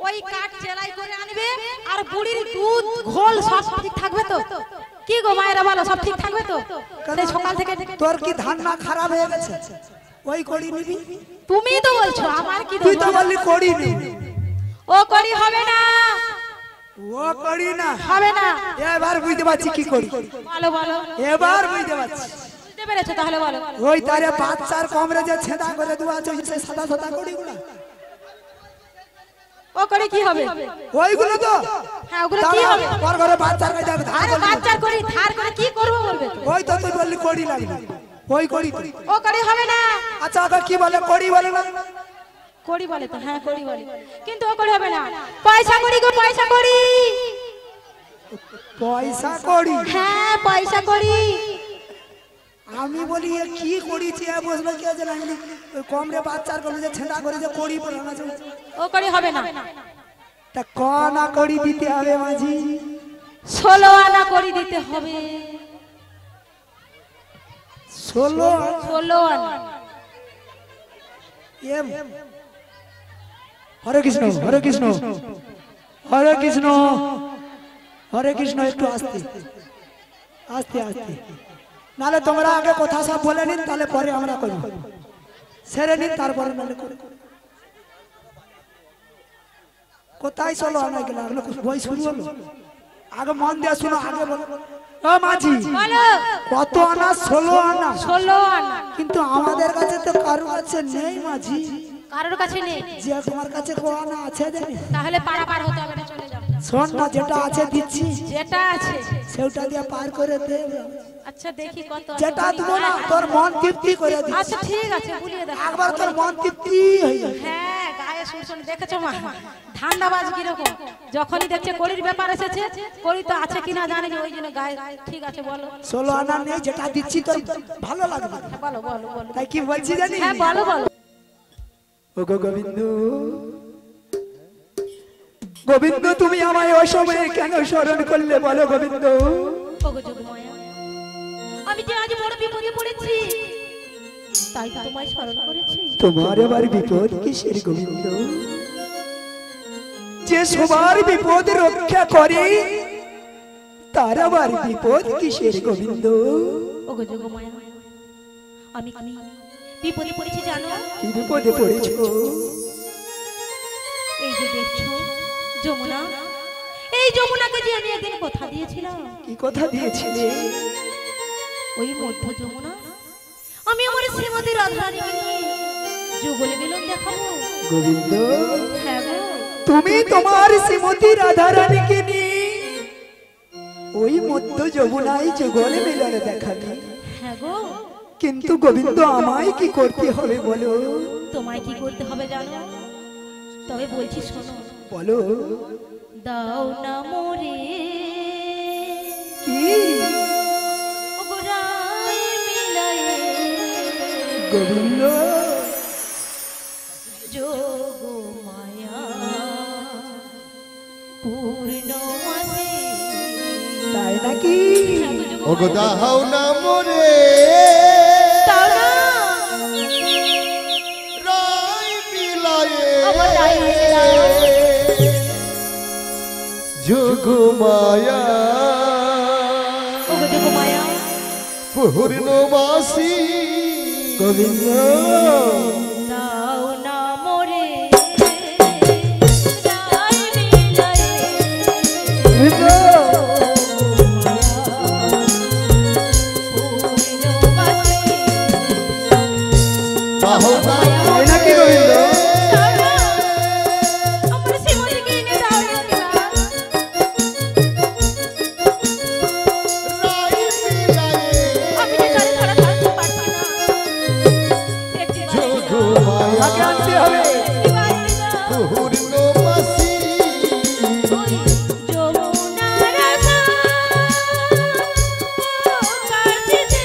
ওই কাঠ চেলাই করে আনবে, আর বুড়ির দুধ ঘোল সব ঠিক থাকবে তো? কি গো মায়েরা বলো, সব ঠিক থাকবে তো? সেই সকাল থেকে তোর কি ধান্না খারাপ হয়ে গেছে? ওই কড়ি নিবি? তুমি তো বলছো, আমার কি তুই দোষ? তো বললি কড়ি নিবি। ও করি হবে না, ও কড়ি না হবে না। এবার বুঝতে পারছি কি করি। বলো বলো, এবার বুঝতে পারছি। বুঝতে পেরেছো তাহলে বলো। ওই তারে বাচ্চার কমরে যে ছেদা করে দেওয়া আছে, ওই সেই সাদা সাদা কড়িগুলো, ও করে কি হবে? ওইগুলো তো। হ্যাঁ ওগুলো কি হবে? ওর ঘরে বাচ্চার কাছে ধার আরে করে বাচ্চার করি ধার করে কি করবো বলবে তো? ওই তো তুই বললি কড়ি লাগবে, ওই কড়ি তো। ও করে হবে না। আচ্ছা ওকে কি বলে? কড়ি বলে না? করি বলে তো, হ্যাঁ করি বলে, কিন্তু ও করে হবে না। পয়সা করি গো, পয়সা করি। পয়সা কড়ি? হ্যাঁ পয়সা করি। আমি বলি এ কি করিছি, বুঝলো কি আছে না? আমি বলি, ওই কমরে বাচ্চার কমরে যে ছেদা করে যে কড়ি বলে না, ও করে হবে না। তা কনা কড়ি দিতে হবে মাঝি? 16 আনা করি দিতে হবে। 16 আনা। এম হরে কৃষ্ণ, হরে কৃষ্ণ, হরে কৃষ্ণ, হরে কৃষ্ণ। একটু আস্তে আস্তে আস্তে, নালে তোমরা আগে কথা সব বলে নিন, তাহলে পরে আমরা করব। সেরে নিন, তারপরে নালে করব। কোথায় 16 আনা গেল? এগুলো বই শুরু হলো? আগে মন দিয়ে শুনো, আগে বলো। ও মাঝি বলো কত আনা? 16 আনা। 16 আনা। কিন্তু আমাদের কাছে তো কারো কাছে নেই মাঝি। কারোর কাছে নেই? যে তোমার কাছে কো আনা আছে জানি? তাহলে পাড়া পার হতে হবে না, চলে যাও। শোন না, যেটা আছে দিচ্ছি, যেটা আছে সেটা দিয়ে পার করে দে। আচ্ছা দেখি কত আছে। যেটা দিব না তোর মন তৃপ্তি করে দিচ্ছি। আচ্ছা ঠিক আছে, বুলিয়ে দেখো। একবার তোর মন তৃপ্তি হয়ে যাবে। হ্যাঁ গায়ে শুনশুন দেখেছো মা, ধান্দাবাজ কিরকম, যখনই দেখছে কড়ির ব্যাপার এসেছে, কড়ি তো আছে কিনা জানি না, ওই জন্য গায়ে। ঠিক আছে বলো। 16 আনা নেই, যেটা দিচ্ছি তোর ভালো লাগবে। হ্যাঁ, বলো বলো বলো। তাই কি বলছি জানি? হ্যাঁ বলো বলো। ও গো গোবিন্দ, গোবিন্দ তুমি আমায় অসময়ে কেন স্মরণ করলে বলো গোবিন্দ? ওগো যোগমায়া, আমি যে আজ বড় বিপদে পড়েছি, তাই তো তোমায় স্মরণ করেছি। তোমার আবার বিপদ কিসের গোবিন্দ? যে সবার বিপদ রক্ষা করে, তার আবার বিপদ কিসের গোবিন্দ? ওগো যোগমায়া, আমি কি বিপদে পড়েছি জানো? কি বিপদে পড়েছো? এই যে দেখছো যমুনা, এই যমুনাকে যে আমি একদিন কথা দিয়েছিলাম। কি কথা দিয়েছিলে? ওই মধ্য যমুনা আমি আমার শ্রীমতী রাধারানীকে নিয়ে যুগল মিলন দেখাবো। গোবিন্দ, হ্যাঁ গো, তুমি তোমার শ্রীমতী রাধারানীকে নিয়ে ওই মধ্য যমুনায় যুগল মিলন দেখাবে? হ্যাঁ গো, কিন্তু গোবিন্দ আমায় কি করতে হবে বলো? তোমায় কি করতে হবে জানো? তবে বলছি শোনো। বলো। দাও না মোরে কি? ওগরাই মিলায়ে গোবিন্দ, যোগ মায়া পূর্ণমাসে। তাই নাকি? ওগো দাও না মোরে দাও না রাই বিলায়ে আমার রায় মিলায়ে যোগ মায়া ওগো যোগ মায়া পূর্ণমাসী। গোবিন্দ, দাও না মোরে রায় মিলায়ে গোবিন্দ, দাও না তাই নাকি গোবিন্দ? আমার শ্রীমতীকে এনে দাও না। রাই বিলায়ে আমি যে গাড়ি ছাড়া থাকতে পারছি না। যোগ মায়া তাকে আনতে হবে। পূর্ণমাসী। যমুনার কাছে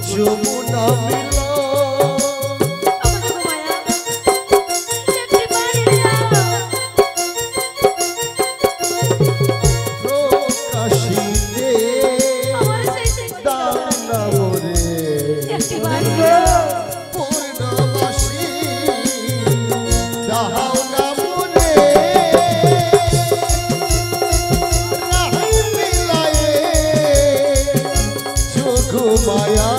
যমুনা মিলন প্রকাশিতে দানা মোরে পূর্ণবাসী দাহাও না মোরে রাহি মিলায়ে যোগ মায়া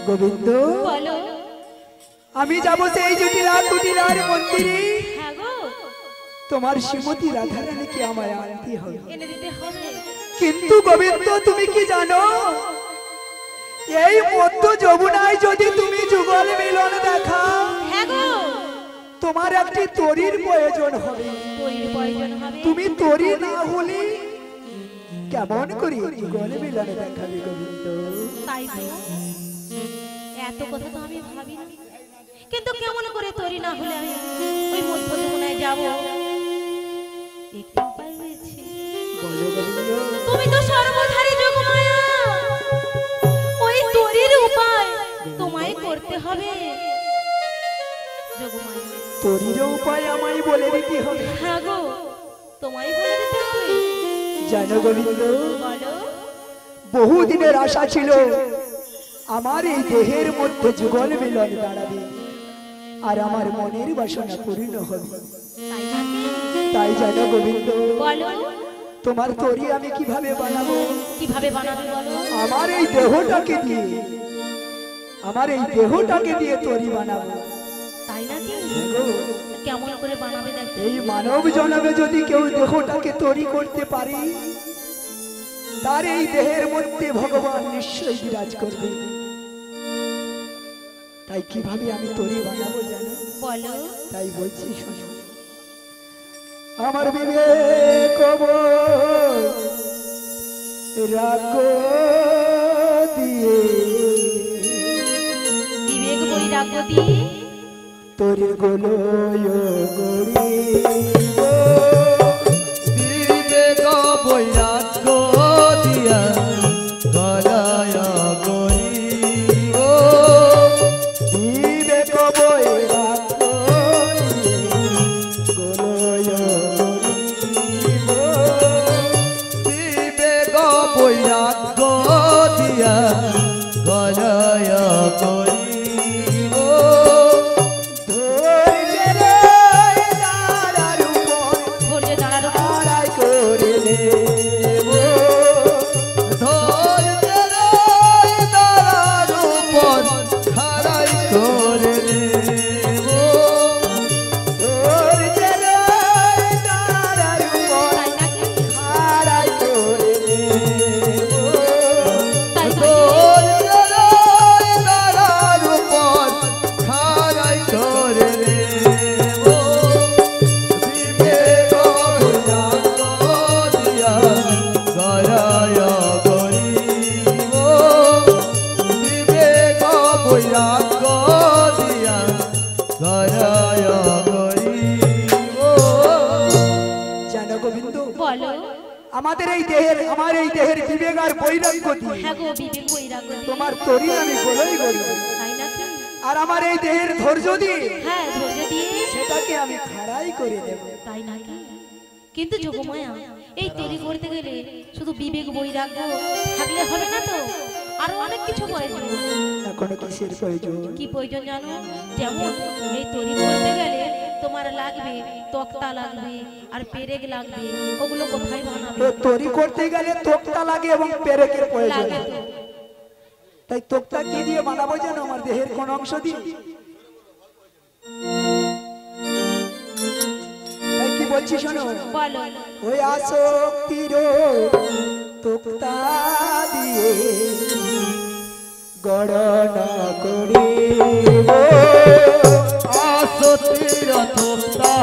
গোবিন্দ আমি যাব সেই জটিলার মন্দিরে তোমার শ্রীমতী রাধারানীকে আমায় আনতে হবে কিন্তু গোবিন্দ তুমি কি জানো এই মধ্য যমুনায় যদি তুমি যুগল মিলন দেখা তোমার একটি তরির প্রয়োজন হবে তুমি তরি না হলে কেমন করি যুগল মিলনে দেখাবে গোবিন্দ এত কথা তো আমি ভাবি না কিন্তু কেমন করে তৈরি না হলে আমি ওই মধ্য যমুনায় যাব একটু উপায় হয়েছে তুমি তো সর্বধারী যোগমায়া ওই তৈরির উপায় তোমায় করতে হবে যোগমায়া তরির উপায় আমায় বলে দিতে হবে হ্যাঁ গো তোমায় বলে দিতে হবে জানো গোবিন্দ বলো বহুদিনের আশা ছিল আমার এই দেহের মধ্যে যুগল মিলন দাঁড়াবে আর আমার মনের বাসনা পূর্ণ হবে তাই জানো গোবিন্দ বলো তোমার তরি আমি কিভাবে বানাবো বলো আমার এই দেহটাকে দিয়ে তরি বানাবো তাই নাকি কেমন করে বানাবে দেখো এই মানব জন্মে যদি কেউ দেহটাকে তরি করতে পারে তার এই দেহের মধ্যে ভগবান নিশ্চয়ই বিরাজ করবে তাই কিভাবে আমি তরি বানাবো জানো বলো তাই বলছি শোনো আমার বিবেক রাগ দিয়ে বিবেক বৈরাগ্য দিয়ে তোর গোলয় গড়ি বিবেক বৈরাগ্য দিয়া গলায় গরিব বিবেক বৈরাগ্য গোলয় গড়িব বিবেক বৈরাগ্য দিয়া গলায় গরিব ধৈর্য দাঁড়ার উপর আড়াই করে নেব ধৈর্যের দ্বারার উপর খাড়াই করে নেব ধৈর্যের দ্বারার উপর তাই নাকি আড়াই করে নেব তাই তো ধৈর্যের দ্বারার উপর খাড়াই করে নেব বিবেক বৈরাগ্য দিয়া গলায় গরিব বিবেক বৈরাগ্য দিয়া গলায় গরিব জানো গোবিন্দ বলো আমার এই দেহের বিবেক আর বৈরাগ্য দিয়ে হ্যাঁ গো বিবেক বৈরাগ্য দিয়ে তোমার তরি আমি গোলই গড়ি তাই নাকি আর আমার এই দেহের ধৈর্য দিয়ে হ্যাঁ ধৈর্য দিয়ে সেটাকে আমি খাড়াই করে দেব তাই নাকি কিন্তু যোগমায়া এই তৈরি করতে গেলে শুধু বিবেক বৈরাগ্য থাকলে হবে না তো আরো অনেক কিছু প্রয়োজন এখনো কিসের প্রয়োজন কি প্রয়োজন জানো যেমন এই তৈরি করতে গেলে তোমার লাগবে তক্তা লাগবে আর পেরেক লাগবে ওগুলো কোথায় বানাবে তো তরি করতে গেলে তোক্তা লাগে এবং পেরেকের প্রয়োজন লাগে তো। তাই তোক্তা কি দিয়ে বানাবো জানো আমার দেহের কোন অংশ দিয়ে তাই কি বলছি শোনো বলো ওই আসক্তির তোক্তা দিয়ে গড়না করিব আসতির তোক্তা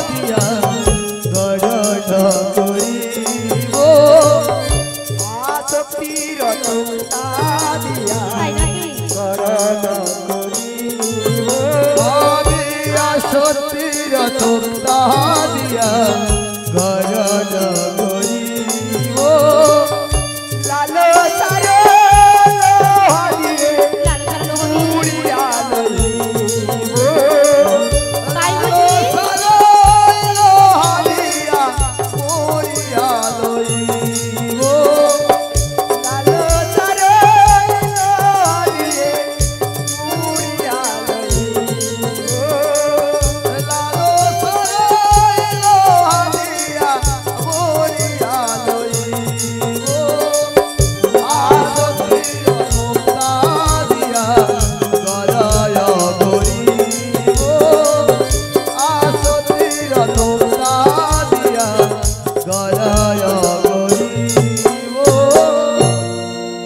দিয়া গড়না করিব আসক্তির তোক্তা দিয়া তাই নাকি গড়না করিব আমি আসতির তোক্তা দিয়া গড়না করিব লালো সারে লোহারিয়ে লাল সারা লোক দিয়ে উড়িয়া লইব তাই বুঝি লোহারিয়া মরিয়া লইব লালো সারে লোহারিয়ে উড়িয়া লইব লালো সরাই লোহারিয়া মরিয়া লইব আসতির তোক্তা দিয়া গড়ায়া করিব আসতির তোক্তা দিয়া গড়ায়া করিব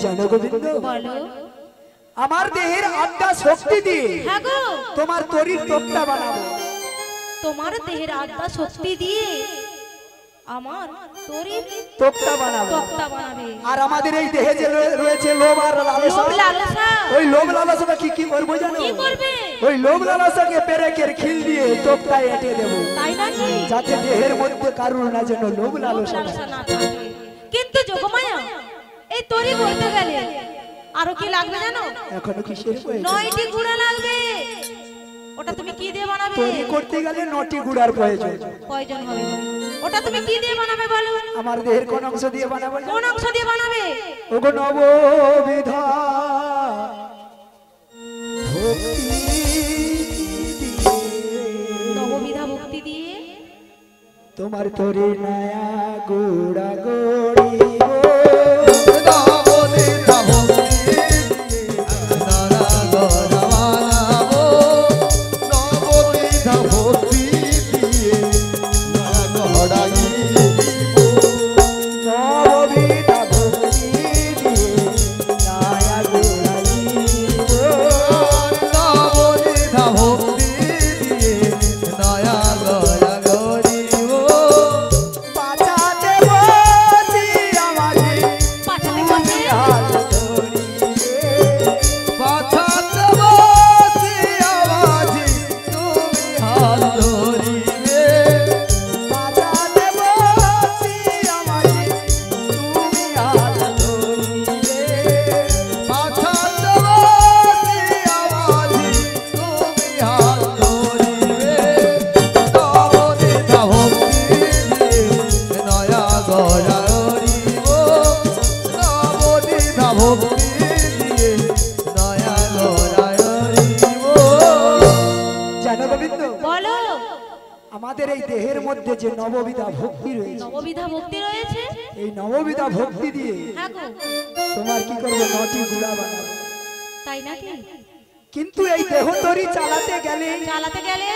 জানো গোবিন্দ বলো আমার দেহের আত্মা শক্তি দিয়ে হ্যাঁ গো তোমার তরির তোক্তা বানাবো তোমার দেহের আত্মা শক্তি দিয়ে আমার তোরই তোক্তা বানাবো তক্তা বানাবে আর আমাদের এই দেহে যে রয়েছে লোভ আর লালসা লোভ লালসা ওই লোভ লালসাটা কি করবো জানো কি করবে ওই লোভ লালসাকে পেরেকের খিল দিয়ে তোক্তায় এঁটে দেবো তাই নাকি যাতে দেহের মধ্যে কারুর না যেন লোভ লোভ লালসা লালসা না থাকে কিন্তু যোগমায়া এই তরি করতে গেলে আরো কি লাগবে জানো এখনো কিসের প্রয়োজন 9টি গুড়া লাগবে ওটা তুমি কি দিয়ে বানাবে তৈরি করতে গেলে 9টি গুড়ার প্রয়োজন প্রয়োজন হবে ওটা তুমি কি দিয়ে বানাবে বলো আমার দেহের কোন অংশ দিয়ে বানাবো জানো? কোন অংশ দিয়ে বানাবে ওগো নববিধা ভক্তি দিয়ে নববিধা ভক্তি দিয়ে তোমার তরি নয়া গোড়া গড়িব নবনীতা ভক্তি নানা গড়াবো নবনীতা ভক্তি দিয়ে নানা গড়াইব নববিধা ভক্তি দিয়ে নয়া গোড়াইব নবনীতা ভক্তি দিয়ে নয়া গড়া গড়িব বাঁচাতে বসি আমাকে পাঠাতে বসে হাত ধরিবে বাঁচাতে বসি আমাজি তুমি হাত ধরিবে বাঁচাতে বসি আমাকে তুমি হাত ধরিবে বাঁচাতে বসি আমাজি তুমি হাত ধরিবে নবনীতা ভক্তি দিয়ে নয়া গড়া গড়িব নবনীতা ভক্তি দিয়ে নয়া গড়া গড়িব জানো গোবিন্দ বলো আমাদের এই দেহের মধ্যে যে নববিধা ভক্তি রয়েছে নববিধা ভক্তি রয়েছে এই নববিধা ভক্তি দিয়ে হ্যাঁ গো তোমার কি করবো 9টি গুড়া বানাবো তাই নাকি কিন্তু এই দেহ তরি চালাতে গেলে চালাতে গেলে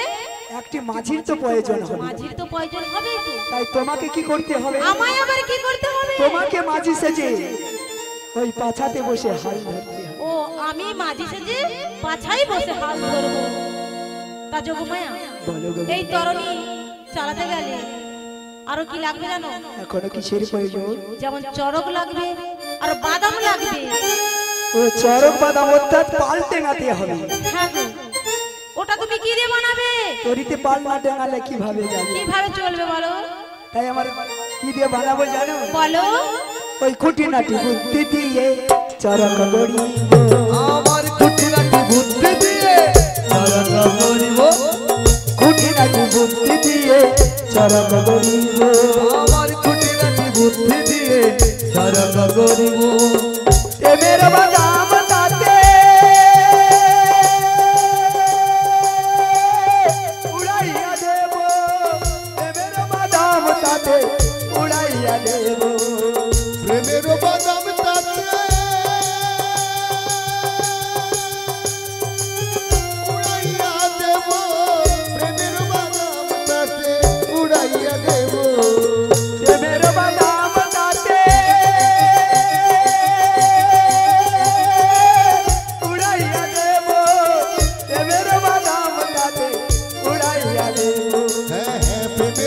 একটি মাঝির তো প্রয়োজন হবে মাঝির তো প্রয়োজন হবে তো তাই তোমাকে কি করতে হবে আমায় আবার কি করতে হবে তোমাকে মাঝি সেজে ওই পাছাতে বসে হাল ধরতে হবে ও আমি মাঝি সেজে পাছাই বসে হাল ধরবো তা যোগমায়া বলো গো, এই তরণী চালাতে গেলে আরো কি লাগবে জানো এখনো কিসের প্রয়োজন যেমন চরক লাগবে আর বাদাম লাগবে ও চরক বাদাম অর্থাৎ পাল টেঙাতে হবে হ্যাঁ গো ওটা তুমি কি দিয়ে বানাবে তরিতে পাল না টেঙালে কিভাবে যাবে কিভাবে চলবে বলো তাই আমার কি দিয়ে বানাবো জানো বলো ওই খুঁটিনাটি বুদ্ধি দিয়ে চরক গড়ি আমার খুঁটিনাটি বুদ্ধি দিয়ে চরক গড়িব খুঁটিনাটি বুদ্ধি দিয়ে চরক গড়িব আমার খুঁটিনাটি বুদ্ধি দিয়ে চরক গড়িব প্রেমের বাদাম তাতে উড়াইয়া দেব প্রেমের বাদাম তাতে উড়াইয়া দেব প্রেমের বাদাম তাতে উড়াইয়া দেব প্রেমের বাদাম তাতে উড়াইয়া দেব প্রেমের বাদাম তাতে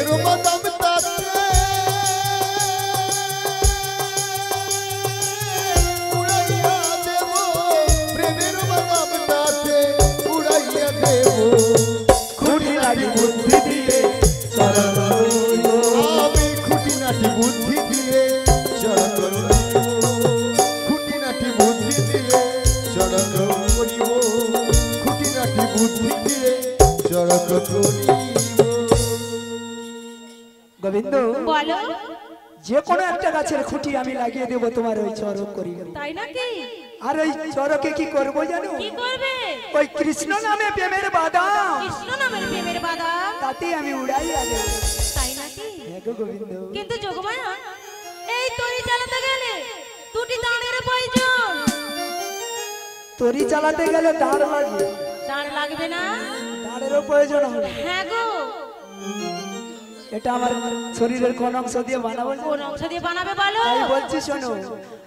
প্রেমের বাদাম তাতে উড়াইয়া দেব, প্রেমের বাদাম তাতে উড়াইয়া দেব। খুঁটিনাটি বুদ্ধি দিয়ে চরণ করিব। আমি খুঁটিনাটি বুদ্ধি দিয়ে চরণ করিব, খুঁটিনাটি বুদ্ধি দিয়ে চরণ করিব, খুঁটিনাটি বুদ্ধি দিয়ে চরণ করিব। গোবিন্দ, বলো। যে কোনো একটা গাছের খুঁটি আমি লাগিয়ে দেব তোমার ওই চরক করি। তাই নাকি? আর ওই চরকে কি করবো জানো? কি করবে? ওই কৃষ্ণ নামে প্রেমের বাদাম কৃষ্ণ নামের প্রেমের বাদাম। তাতে আমি উড়াইয়া দেব। তাই নাকি? হ্যাঁ গো গোবিন্দ। কিন্তু যোগমায়া, এই তরি চালাতে গেলে দুটি দাঁড়ের প্রয়োজন। তরি চালাতে গেলে দাঁড় লাগবে। দাঁড় লাগবে না? দাঁড়েরও প্রয়োজন হবে। হ্যাঁ গো। এটা আমার শরীরের কোন অংশ দিয়ে বানাবো? কোন অংশ দিয়ে বানাবে বলো? তাই বলছি শোনো।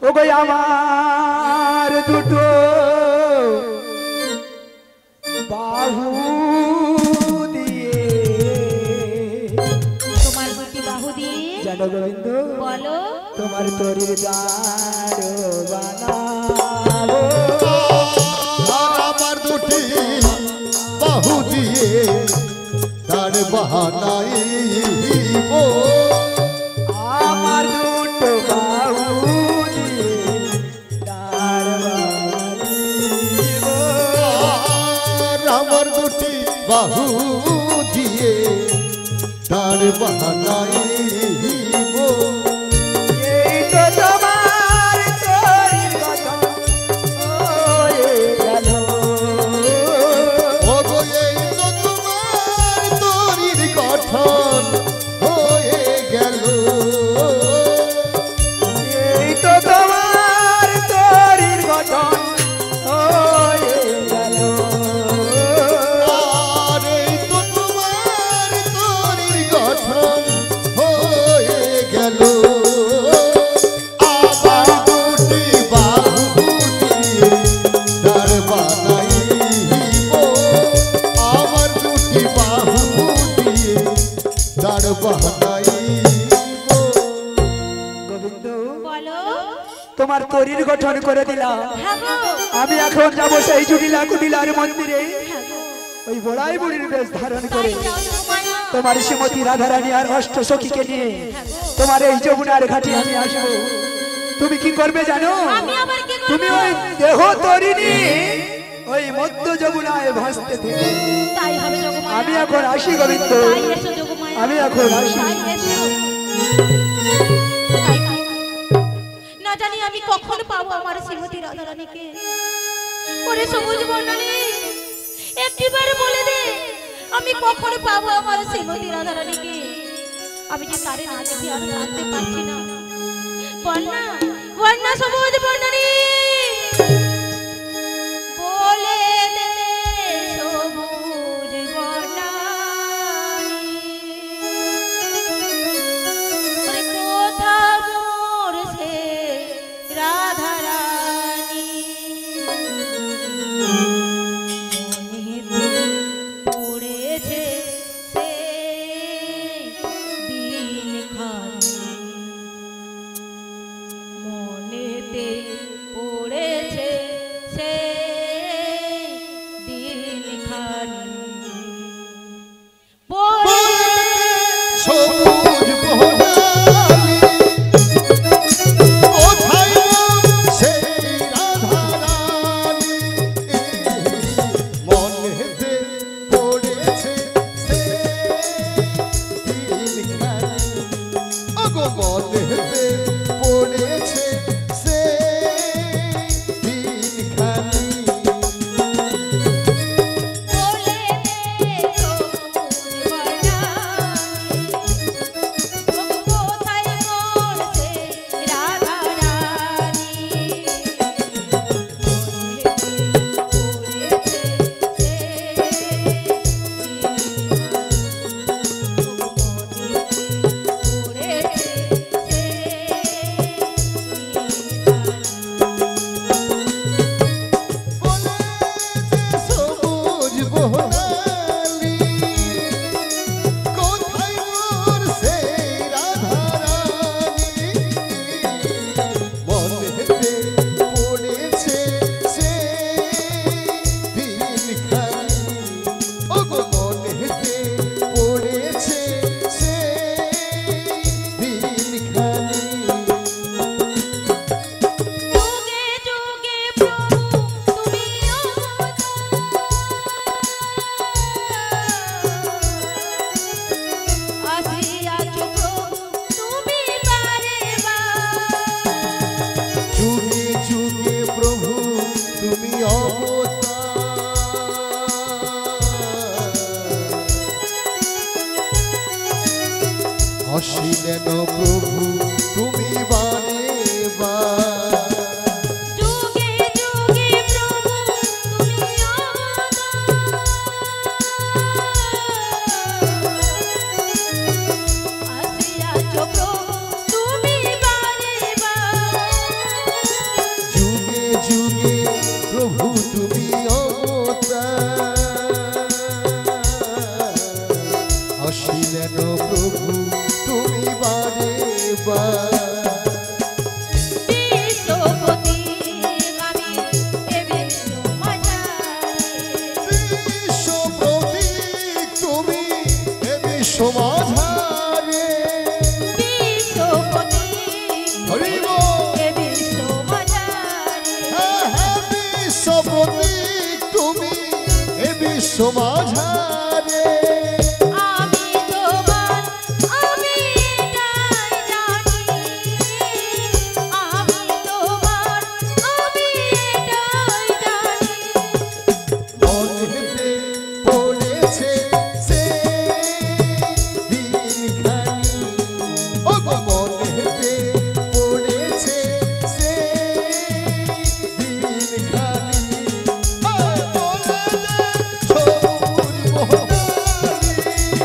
ও গো আমার দুটো বাহু দিয়ে, তোমার দুটি বাহু দিয়ে জানো গোবিন্দ, বলো। তোমার তরির দাঁড় বানাবো। আর আমার দুটি বাহু দিয়ে দাঁড় বানাইব, আমার দুটো বাহু দিয়ে দাঁড় বানাইব। আর আমার দুটি বাহু দিয়ে দাঁড় বানাইব। এই তো তোমার তরির গঠন হয়ে গেল। ও গো এই তো তোমার তরির গঠন হয়ে গেল। এই তো তোমার তরির গঠন হয়ে গেল। আর এই তো তোমার তরির গঠন হয়ে গেল। আবার দুটি বাহু দিয়ে দাঁড় বানাইব, আমার দুটি বাহু দিয়ে দাঁড় বানাইব। গোবিন্দ, বলো। তোমার তরির গঠন করে দিলাম। হ্যাঁ গো। আমি এখন যাবো সেই জুটিলা কুটিলার মন্দিরে, হ্যাঁ গো। ওই বড়াই বুড়ির বেশ ধারণ করে তাই যাও যোগমায়া। তোমার শ্রীমতী রাধারানী আর অষ্ট সখীকে নিয়ে তোমার এই যমুনার ঘাটে আমি আসবো। তুমি কি করবে জানো? আমি আবার কি করব? তুমি ওই দেহ তরিনি ওই মধ্য যমুনায় ভাসতে থেকে। তাই হবে যোগমায়া। আমি এখন আসি গোবিন্দ, তাই এসো যোগমায়া। আমি এখন আসি। তাই এসো। তাই, তাই। না জানি আমি কখন পাবো আমার শ্রীমতী রাধারানীকে। ওরে সবুজ বর্ণালী, একটিবার বলে দে আমি কখন পাবো আমার শ্রীমতী রাধারানীকে। আমি যে তারে না দেখে আর থাকতে পারছি না। বর্ণা, বর্ণা সবুজ বর্ণালী, বলে দে সবুজ বর্ণালী, ওরে কোথা মোর সে রাধারানী। মনেতে পড়েছে সেই দিনখানি, মনেতে পড়েছে সেই দিনখানি। বলে সবুজ বনানী কোথায় সেই রাধারানী, মনেতে পড়েছে সেই দিনখানি। ওগো মনেতে পড়েছে সেই দিনখানি। বলে দে সবুজ বর্ণালী, কোথায় মোর সে রাধারানী। মনেতে পড়েছে সেই অসীলেন প্রভু তুমি বারে বার যুগে যুগে প্রভু তুমি আসিয়াছ প্রভু তুমি বারে বার যুগে যুগে প্রভু তুমি অবতার অসীলেন প্রভু তুমি বারে বার বিশ্বপতি আমি এ বিশ্ব মাঝারে বিশ্ব প্রতীক তুমি এ বিশ্ব মাঝারে বিশ্বপতি হরি বল। এ বিশ্ব মাঝারে হ্যাঁ হ্যাঁ বিশ্ব প্রতীক তুমি এ বিশ্ব মাঝারে আমি তোমার আমি এটাই জানি আমি তোমার আমি এটাই জানি মনেতে পড়েছে সে দিনখানি ও গো মনেতে পড়েছে সে দিনখানি বলে দে সবুজ মোহমারি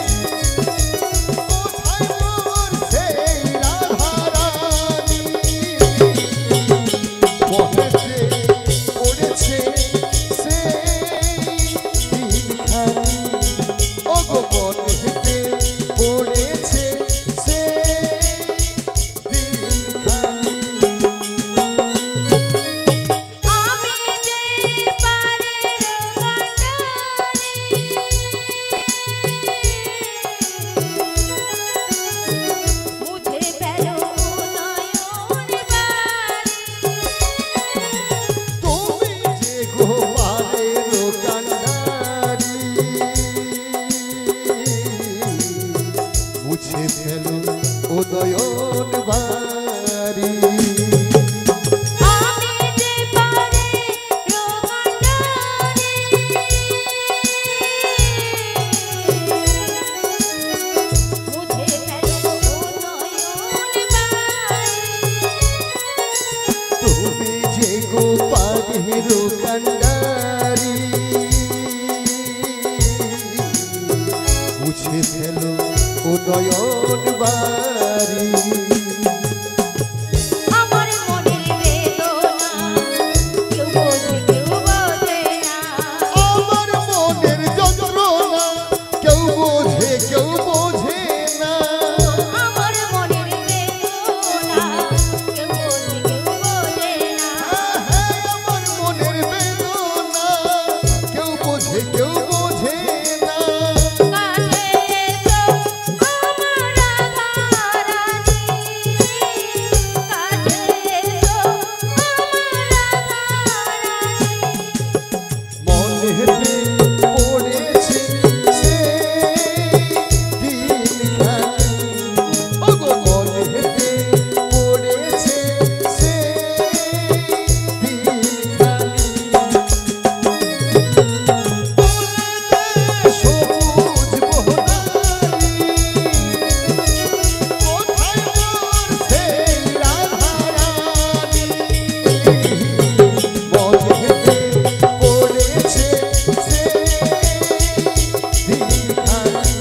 কোথায় মোর সেই রাধারানী মনেতে পড়েছে সে দিনখানি ও গো মনেতে পড়েছে সে দিনখানি আমি যে পারের কাঁটারি মুঝে ফেলো নয়ন বাড়ি তুমি যে গোপালের কান্ডারি মুছে ফেলো উদয়ন বাড়ি আমি যে পারের কাঁটারি মুঝে ফেলো নয়ন বাড়ি তুমি যে গোপালের কান্ডারি মুছে ফেলো উদয়ন বাড়ি আমার মনের বেদনা কেউ বোঝে কেউ বোঝে না আমার মনের যন্ত্রণা কেউ বোঝে কেউ বোঝে না আমার মনের বেদনা কেউ বোঝে কেউ বোঝে না হ্যাঁ, আমার মনের বেদনা কেউ বোঝে কেউ বোঝে না কাছে এসো আমার রাধারানী কাছে এসো আমার রাধারানী মনেতে পড়েছে সে দিনখানি ও গো মনেতে পড়েছে সে দিনখানি সবুজ মোহনারি কোথায় মোর সেই রাধারানী মনেতে পড়েছে সে দিনখানি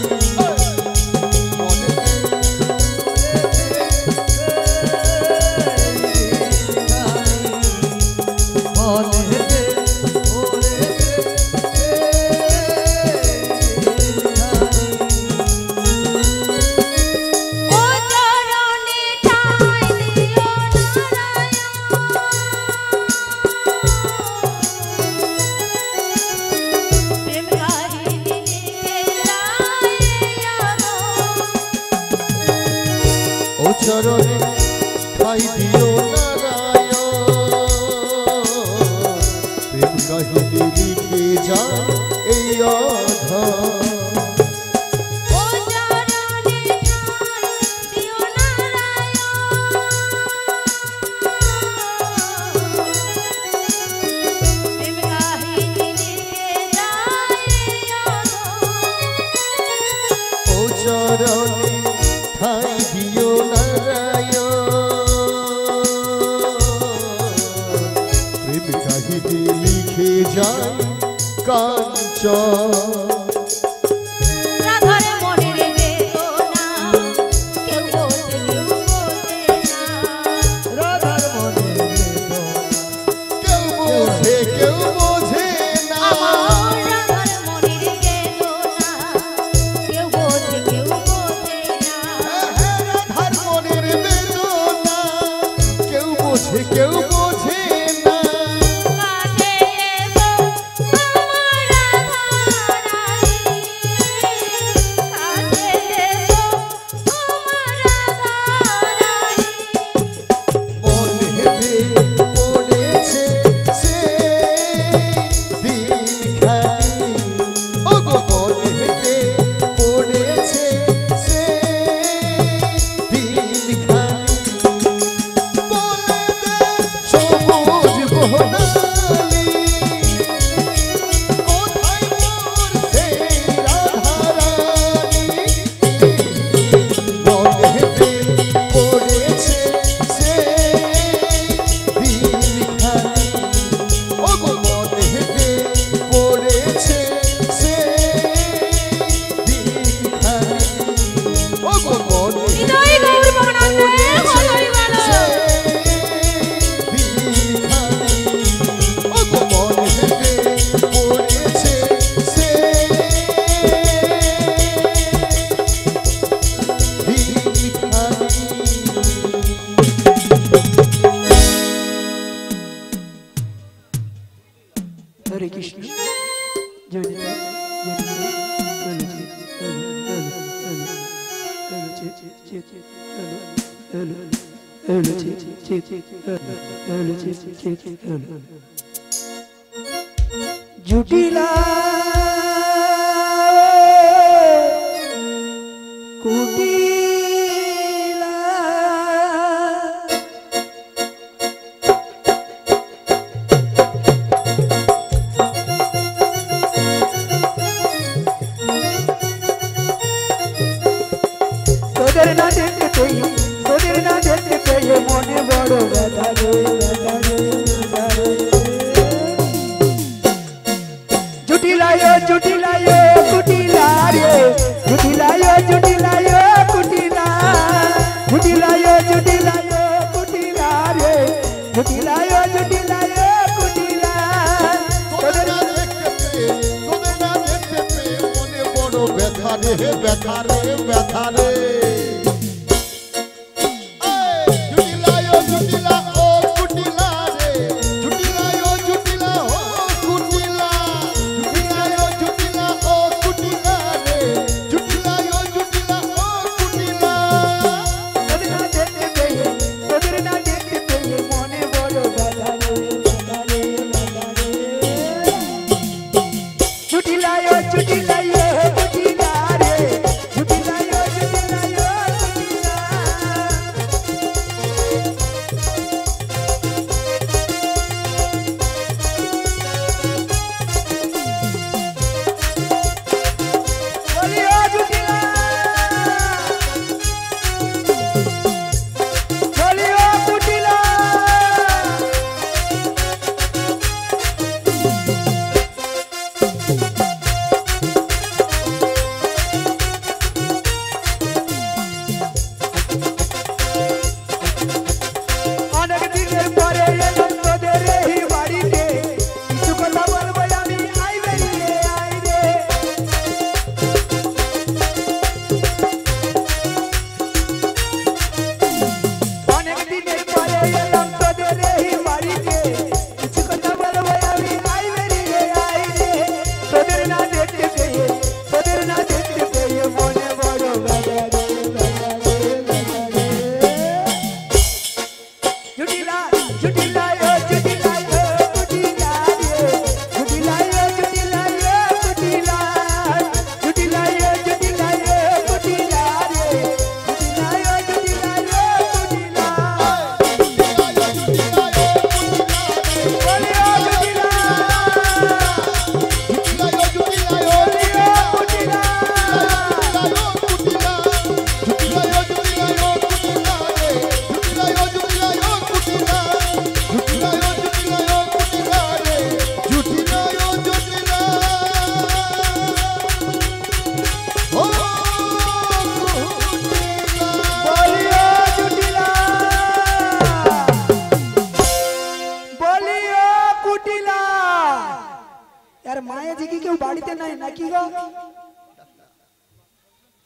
ও চরণে ঠাঁই দিও নারায়ণ প্রেম কাহিনী লিখে ও চরণে ঠাই দিও নারায়ণ প্রেম কাহিনী লিখে যা এই অধম ও চরণে ঠাঁই দিও নারায়ণ প্রেম কাহিনী লিখে যায় ও চরণে ঠাই দিও নারায়ণ প্রেম কাহিনী লিখে যায় কাঞ্চন রাধার মনের বেদনা কেউ বোঝে না রাধার মনে কেউ বোঝে না আমার রাধার মনের বেদনা কেউ বোঝে না রাধার মনের বেদনা কেউ বোঝে না কাছে এসো আমার রাধারানী কাছে এসো আমার রাধারানী মন হেবে পড়েছে সে দিনখানি ওগো মন হেবে পড়েছে সে দিনখানি বলে দে সবুজ বহনালি কোথায় মোর সেই রাধারানী মন হেবে পড়েছে সে দিনখানি ওগো মন হেবে পড়েছে সে দিনখানি ওগো মন হৃদয় গৌর ভবনাথে হরি বল দিনখানি ওগো মন হেবে পড়েছে সে হরে কৃষ্ণ জয় নিতাই, জয় নিতাই, হলো জি, হলো জি, হলো। জুটিলা কুটিলা তোদের না দেখতে পেয়ে মনে বড় ব্যথা রে, ব্যথা রে, ব্যথা রে। জুটিলায়ো জুটিলায়ো কুটিলা রে, জুটিলায়ো জুটিলায়ো কুটিলা, জুটিলায়ো জুটিলায়ো কুটিলা রে, জুটিলায়ো জুটিলায়ো কুটিলা। তোদের না দেখতে পেয়ে মনে বড় ব্যথা রে, ব্যথা রে, ব্যথা রে। এই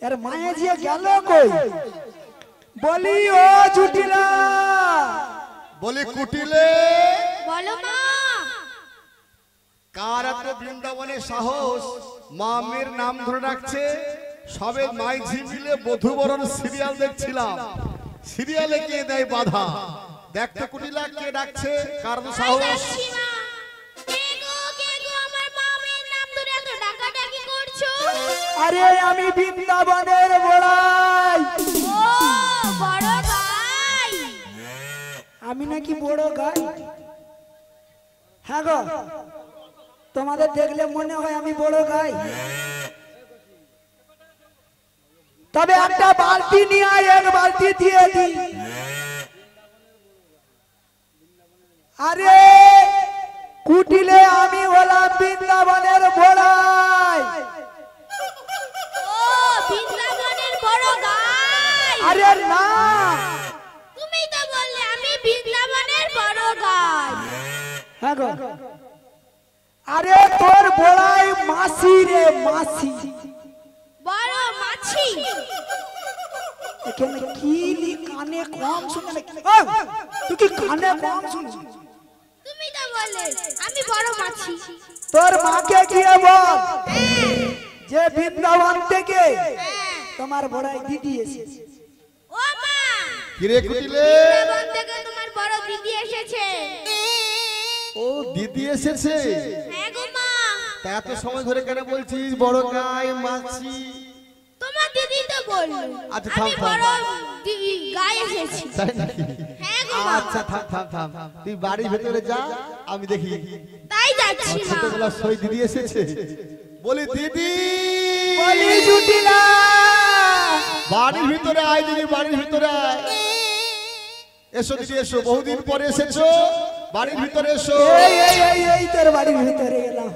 এর মায়ে যে গেল কই বলি ও জুটিলা বলি কুটিলে বলো মা। কার এত বৃন্দাবনে সাহস মামের নাম ধরে রাখছে? সবে মাইঝি মিলে বধূবরণ সিরিয়াল দেখছিলাম, সিরিয়ালে কে দেয় বাধা? দেখতে কুটিলা কে ডাকছে, কার তো সাহস? যাচ্ছি মা। কে গো আমার মামের নাম ধরে এত ডাকাডাকি করছো? আরে আমি বৃন্দাবনের বড়াই। ও বড় ভাই। আমি নাকি বড় গাই? হ্যাঁ গো, তোমাদের দেখলে মনে হয় আমি বড় গাই। তবে একটা বালতি নিয়ে আয়, এক বালতি দিয়ে দি। আরে কুটিলে আমি হলাম বৃন্দাবনের বড়াই। ও বৃন্দাবনের বড় গাই। আরে না, তুমি তো বললে আমি বৃন্দাবনের বড় গাই। হ্যাঁ গো, আরে তোর বড়াই মাসি রে মাসি। বড় মাছি। এখানে কি লি কানে কম শুনে নাকি? তুই কি কানে কম শুনিস? তুমি তো বললে আমি বড় মাছি। তোর মাকে গিয়ে বল যে বৃন্দাবন থেকে তোমার বড়াই দিদি এসেছে। ও মা, কিরে কুটিলে? বৃন্দাবন থেকে তোমার বড় দিদি এসেছে। ও দিদি এসেছে? হ্যাঁ গো মা। তা এত সময় ধরে কেন বলছিস বড় গাই মাছি? তোমার দিদি তো বললো আচ্ছা, আমি থাম, থাম, বড় দিদি গাই এসেছি। তাই নাকি? হ্যাঁ গো মা। আচ্ছা থাম থাম থাম, তুই বাড়ির ভেতরে যা, আমি দেখি। তাই যাচ্ছি মা। ছোটবেলা সই দিদি এসেছে। বলি দিদি, বলি জুটিলা বাড়ির ভিতরে আয় দিদি, বাড়ির ভিতরে আয়। এসো দিদি এসো, বহুদিন পরে এসেছো, বাড়ির ভিতরে এসো। এই তোর বাড়ির ভিতরে গেলাম।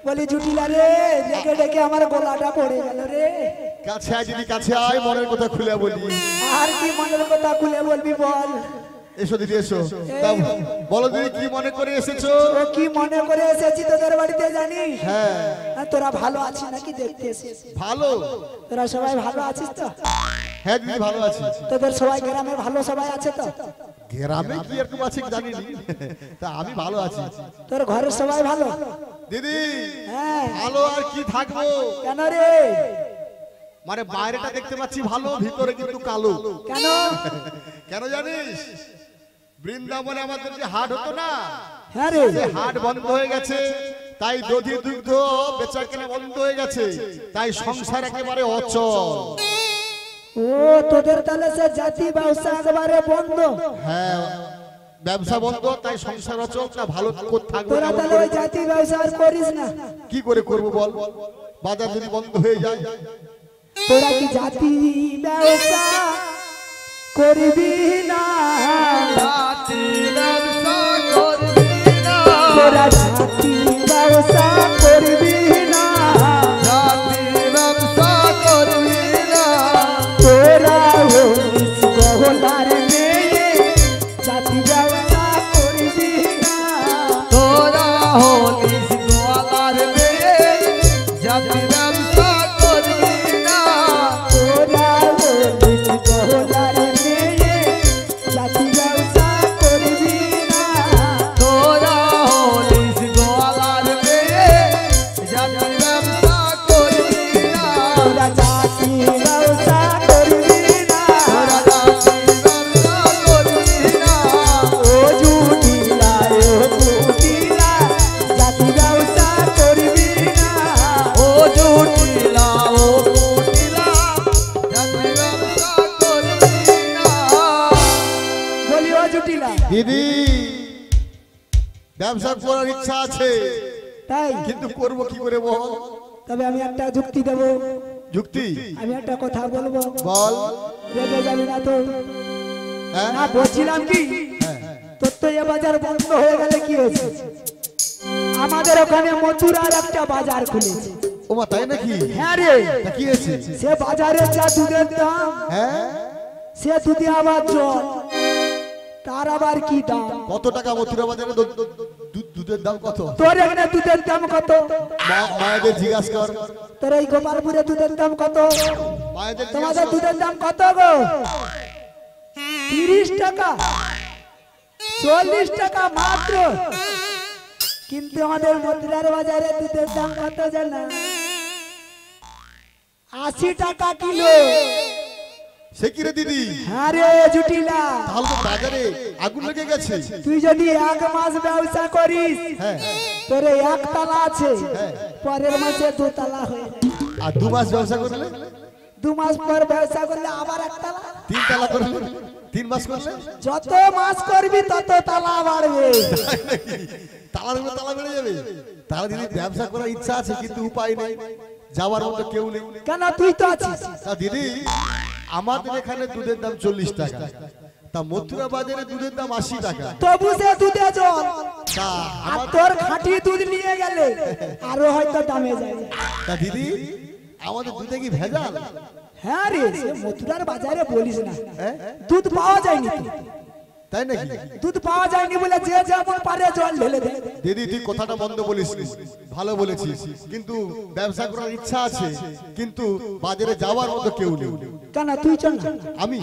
বলি জুটিলা রে, ডেকে ডেকে আমার গলাটা পড়ে গেল রে। কাছে আয় দিদি, কাছে আয়, মনের কথা খুলে বলি। আর কি মনের কথা খুলে বলবি বল। এসো দিদি এসো। তা বলো দিদি, কি মনে করে এসেছো? ও কি মনে করে এসেছি তোদের বাড়িতে জানিস? হ্যাঁ। আর তোরা ভালো আছিস নাকি দেখতে এসেছিস? ভালো? তোরা সবাই ভালো আছিস তো? হ্যাঁ দিদি ভালো আছি। তোদের সবাই গ্রামে ভালো সবাই আছে তো? গ্রামে কি এরকম আছে জানি না, তা আমি ভালো আছি। তোর ঘরের সবাই ভালো? দিদি হ্যাঁ। ভালো আর কি থাকবো, কেন রে? মানে বাইরেটা দেখতে পাচ্ছি ভালো, ভিতরে কিন্তু কালো। কেন? কেন জানিস? বৃন্দাবনে আমাদের যে হাট হতো না, হ্যাঁ রে, সে হাট বন্ধ হয়ে গেছে, তাই দধি দুগ্ধ বেচা কেনা বন্ধ হয়ে গেছে, তাই সংসার একেবারে অচল। ও তোদের তাহলে সে জাতি ব্যবসা একেবারে বন্ধ। হ্যাঁ ব্যবসা বন্ধ, তাই সংসার অচল। না ভালো থাকবো, তোরা তাহলে ওই জাতি ব্যবসা আর করিস না? কি করে করবো বল, বাজার যদি বন্ধ হয়ে যায়? তোরা কি জাতি ব্যবসা করবি না? তোরা জাতি ব্যবসা করবি না? তোরা হইস গহনার মেয়ে, জাতি ব্যবসা করবি না? তোরা হলিস গোয়ালার মেয়ে, জাতি ব্যবসা করবি না। তোরা হইস গহনার মেয়ে, জাতি ব্যবসা করবি না? তোরা হলিস গোয়ালার মেয়ে, জাতি ব্যবসা করবি না। তোরা জাতি ব্যবসা করবি না? তোরা জাতি ব্যবসা করবি না। ও জুটিলা, ও জুটিলা, জাতি ব্যবসা করবি না? ও জুটিলা, ও কুটিলা, জাতি ব্যবসা করবি না। বলি ও জুটিলা, দিদি ব্যবসা করার ইচ্ছা আছে, তাই? কিন্তু করবো কি করে বল? তবে আমি একটা যুক্তি দেব, যুক্তি আমি একটা কথা বলবো, বল। রেগে যাবি না তো? হ্যাঁ না বলছিলাম কি, তোর তো এ বাজার বন্ধ হয়ে গেলে কি হয়েছে? আমাদের ওখানে মথুরার একটা বাজার খুলেছে। ওমা তাই নাকি? হ্যাঁ রে, তা কি হয়েছে? সে বাজারে যা দুধের দাম, হ্যাঁ সে দুধে আবার জল, তার আবার কি দাম? কত টাকা মথুরা বাজারে দুধের দাম কত? তোর এখানে দুধের দাম কত? মায়েদের জিজ্ঞাসা কর। তোর এই গোপালপুরে দুধের দাম কত? মায়েদের তোমাদের দুধের দাম কত গো? 30 টাকা, 40 টাকা মাত্র। কিন্তু আমাদের মতিরার বাজারে দুধের দাম কত জানো? 80 টাকা কিলো। সে কি রে দিদি? হ্যাঁ রে জুটিলা, তাহলে তো বাজারে আগুন লেগে গেছে। তুই যদি 1 মাস ব্যবসা করিস, হ্যাঁ, তোর 1 তালা আছে, পরের মাসে 2 তালা হয়ে যাবে। আর 2 মাস ব্যবসা করলে? 2 মাস পর ব্যবসা করলে আবার 1 তালা। 3 তালা করলে? 3 মাস করলে? যত মাস করবি তত তালা বাড়বে। তালার উপরে তালা বেড়ে যাবে। তাহলে দিদি ব্যবসা করার ইচ্ছা আছে কিন্তু উপায় নেই, যাওয়ার মতো কেউ নেই। কেন? তুই তো আছিস। তা দিদি আমাদের এখানে দুধের দাম 40 টাকা, তা মথুরা বাজারে দুধের দাম 80 টাকা। তবু সে দুধে জল। তা আর তোর খাঁটি দুধ নিয়ে গেলে আরো হয়তো দামে যায়। তা দিদি আমাদের দুধে কি ভেজাল? হ্যাঁ রে, সে মথুরার বাজারে বলিস না, দুধ পাওয়া যায়নি তো। তাই নাকি? দুধ পাওয়া যায়নি বলে যে যেমন পারে জল ঢেলে দেয়। দিদি তুই কথাটা বন্ধ বলিস, ভালো বলেছিস, কিন্তু ব্যবসা করার ইচ্ছা আছে কিন্তু বাজারে যাওয়ার মতো কেউ নেই। কেন? তুই চল না। আমি?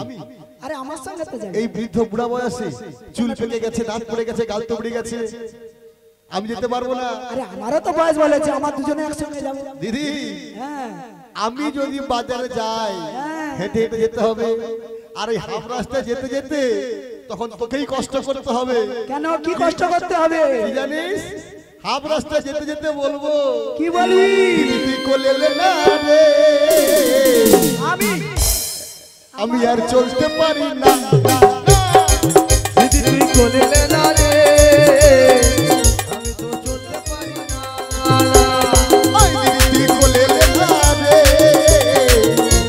আরে আমার সঙ্গে তো যাবি। এই বৃদ্ধ বুড়া বয়সে চুল পেকে গেছে, দাঁত পড়ে গেছে, গাল তোবড়ে গেছে, আমি যেতে পারবো না। আরে আমারও তো বয়স বলেছে, আমার দুজনে একসঙ্গে যাবো। দিদি হ্যাঁ, আমি যদি বাজারে যাই হ্যাঁ। হেঁটে হেঁটে যেতে হবে, আর এই হাফ রাস্তায় যেতে যেতে তখন তোকেই কষ্ট করতে হবে। কেন? কি কষ্ট করতে হবে? কি জানিস? হাফ রাস্তায় যেতে যেতে বলবো, কি বলবি? দিদি কোলে লে না রে, আমি আর চলতে পারি না। দিদি তুই কোলে লে না রে, আমি তো চলতে পারি না। ওই দিদি তুই কোলে লে না রে,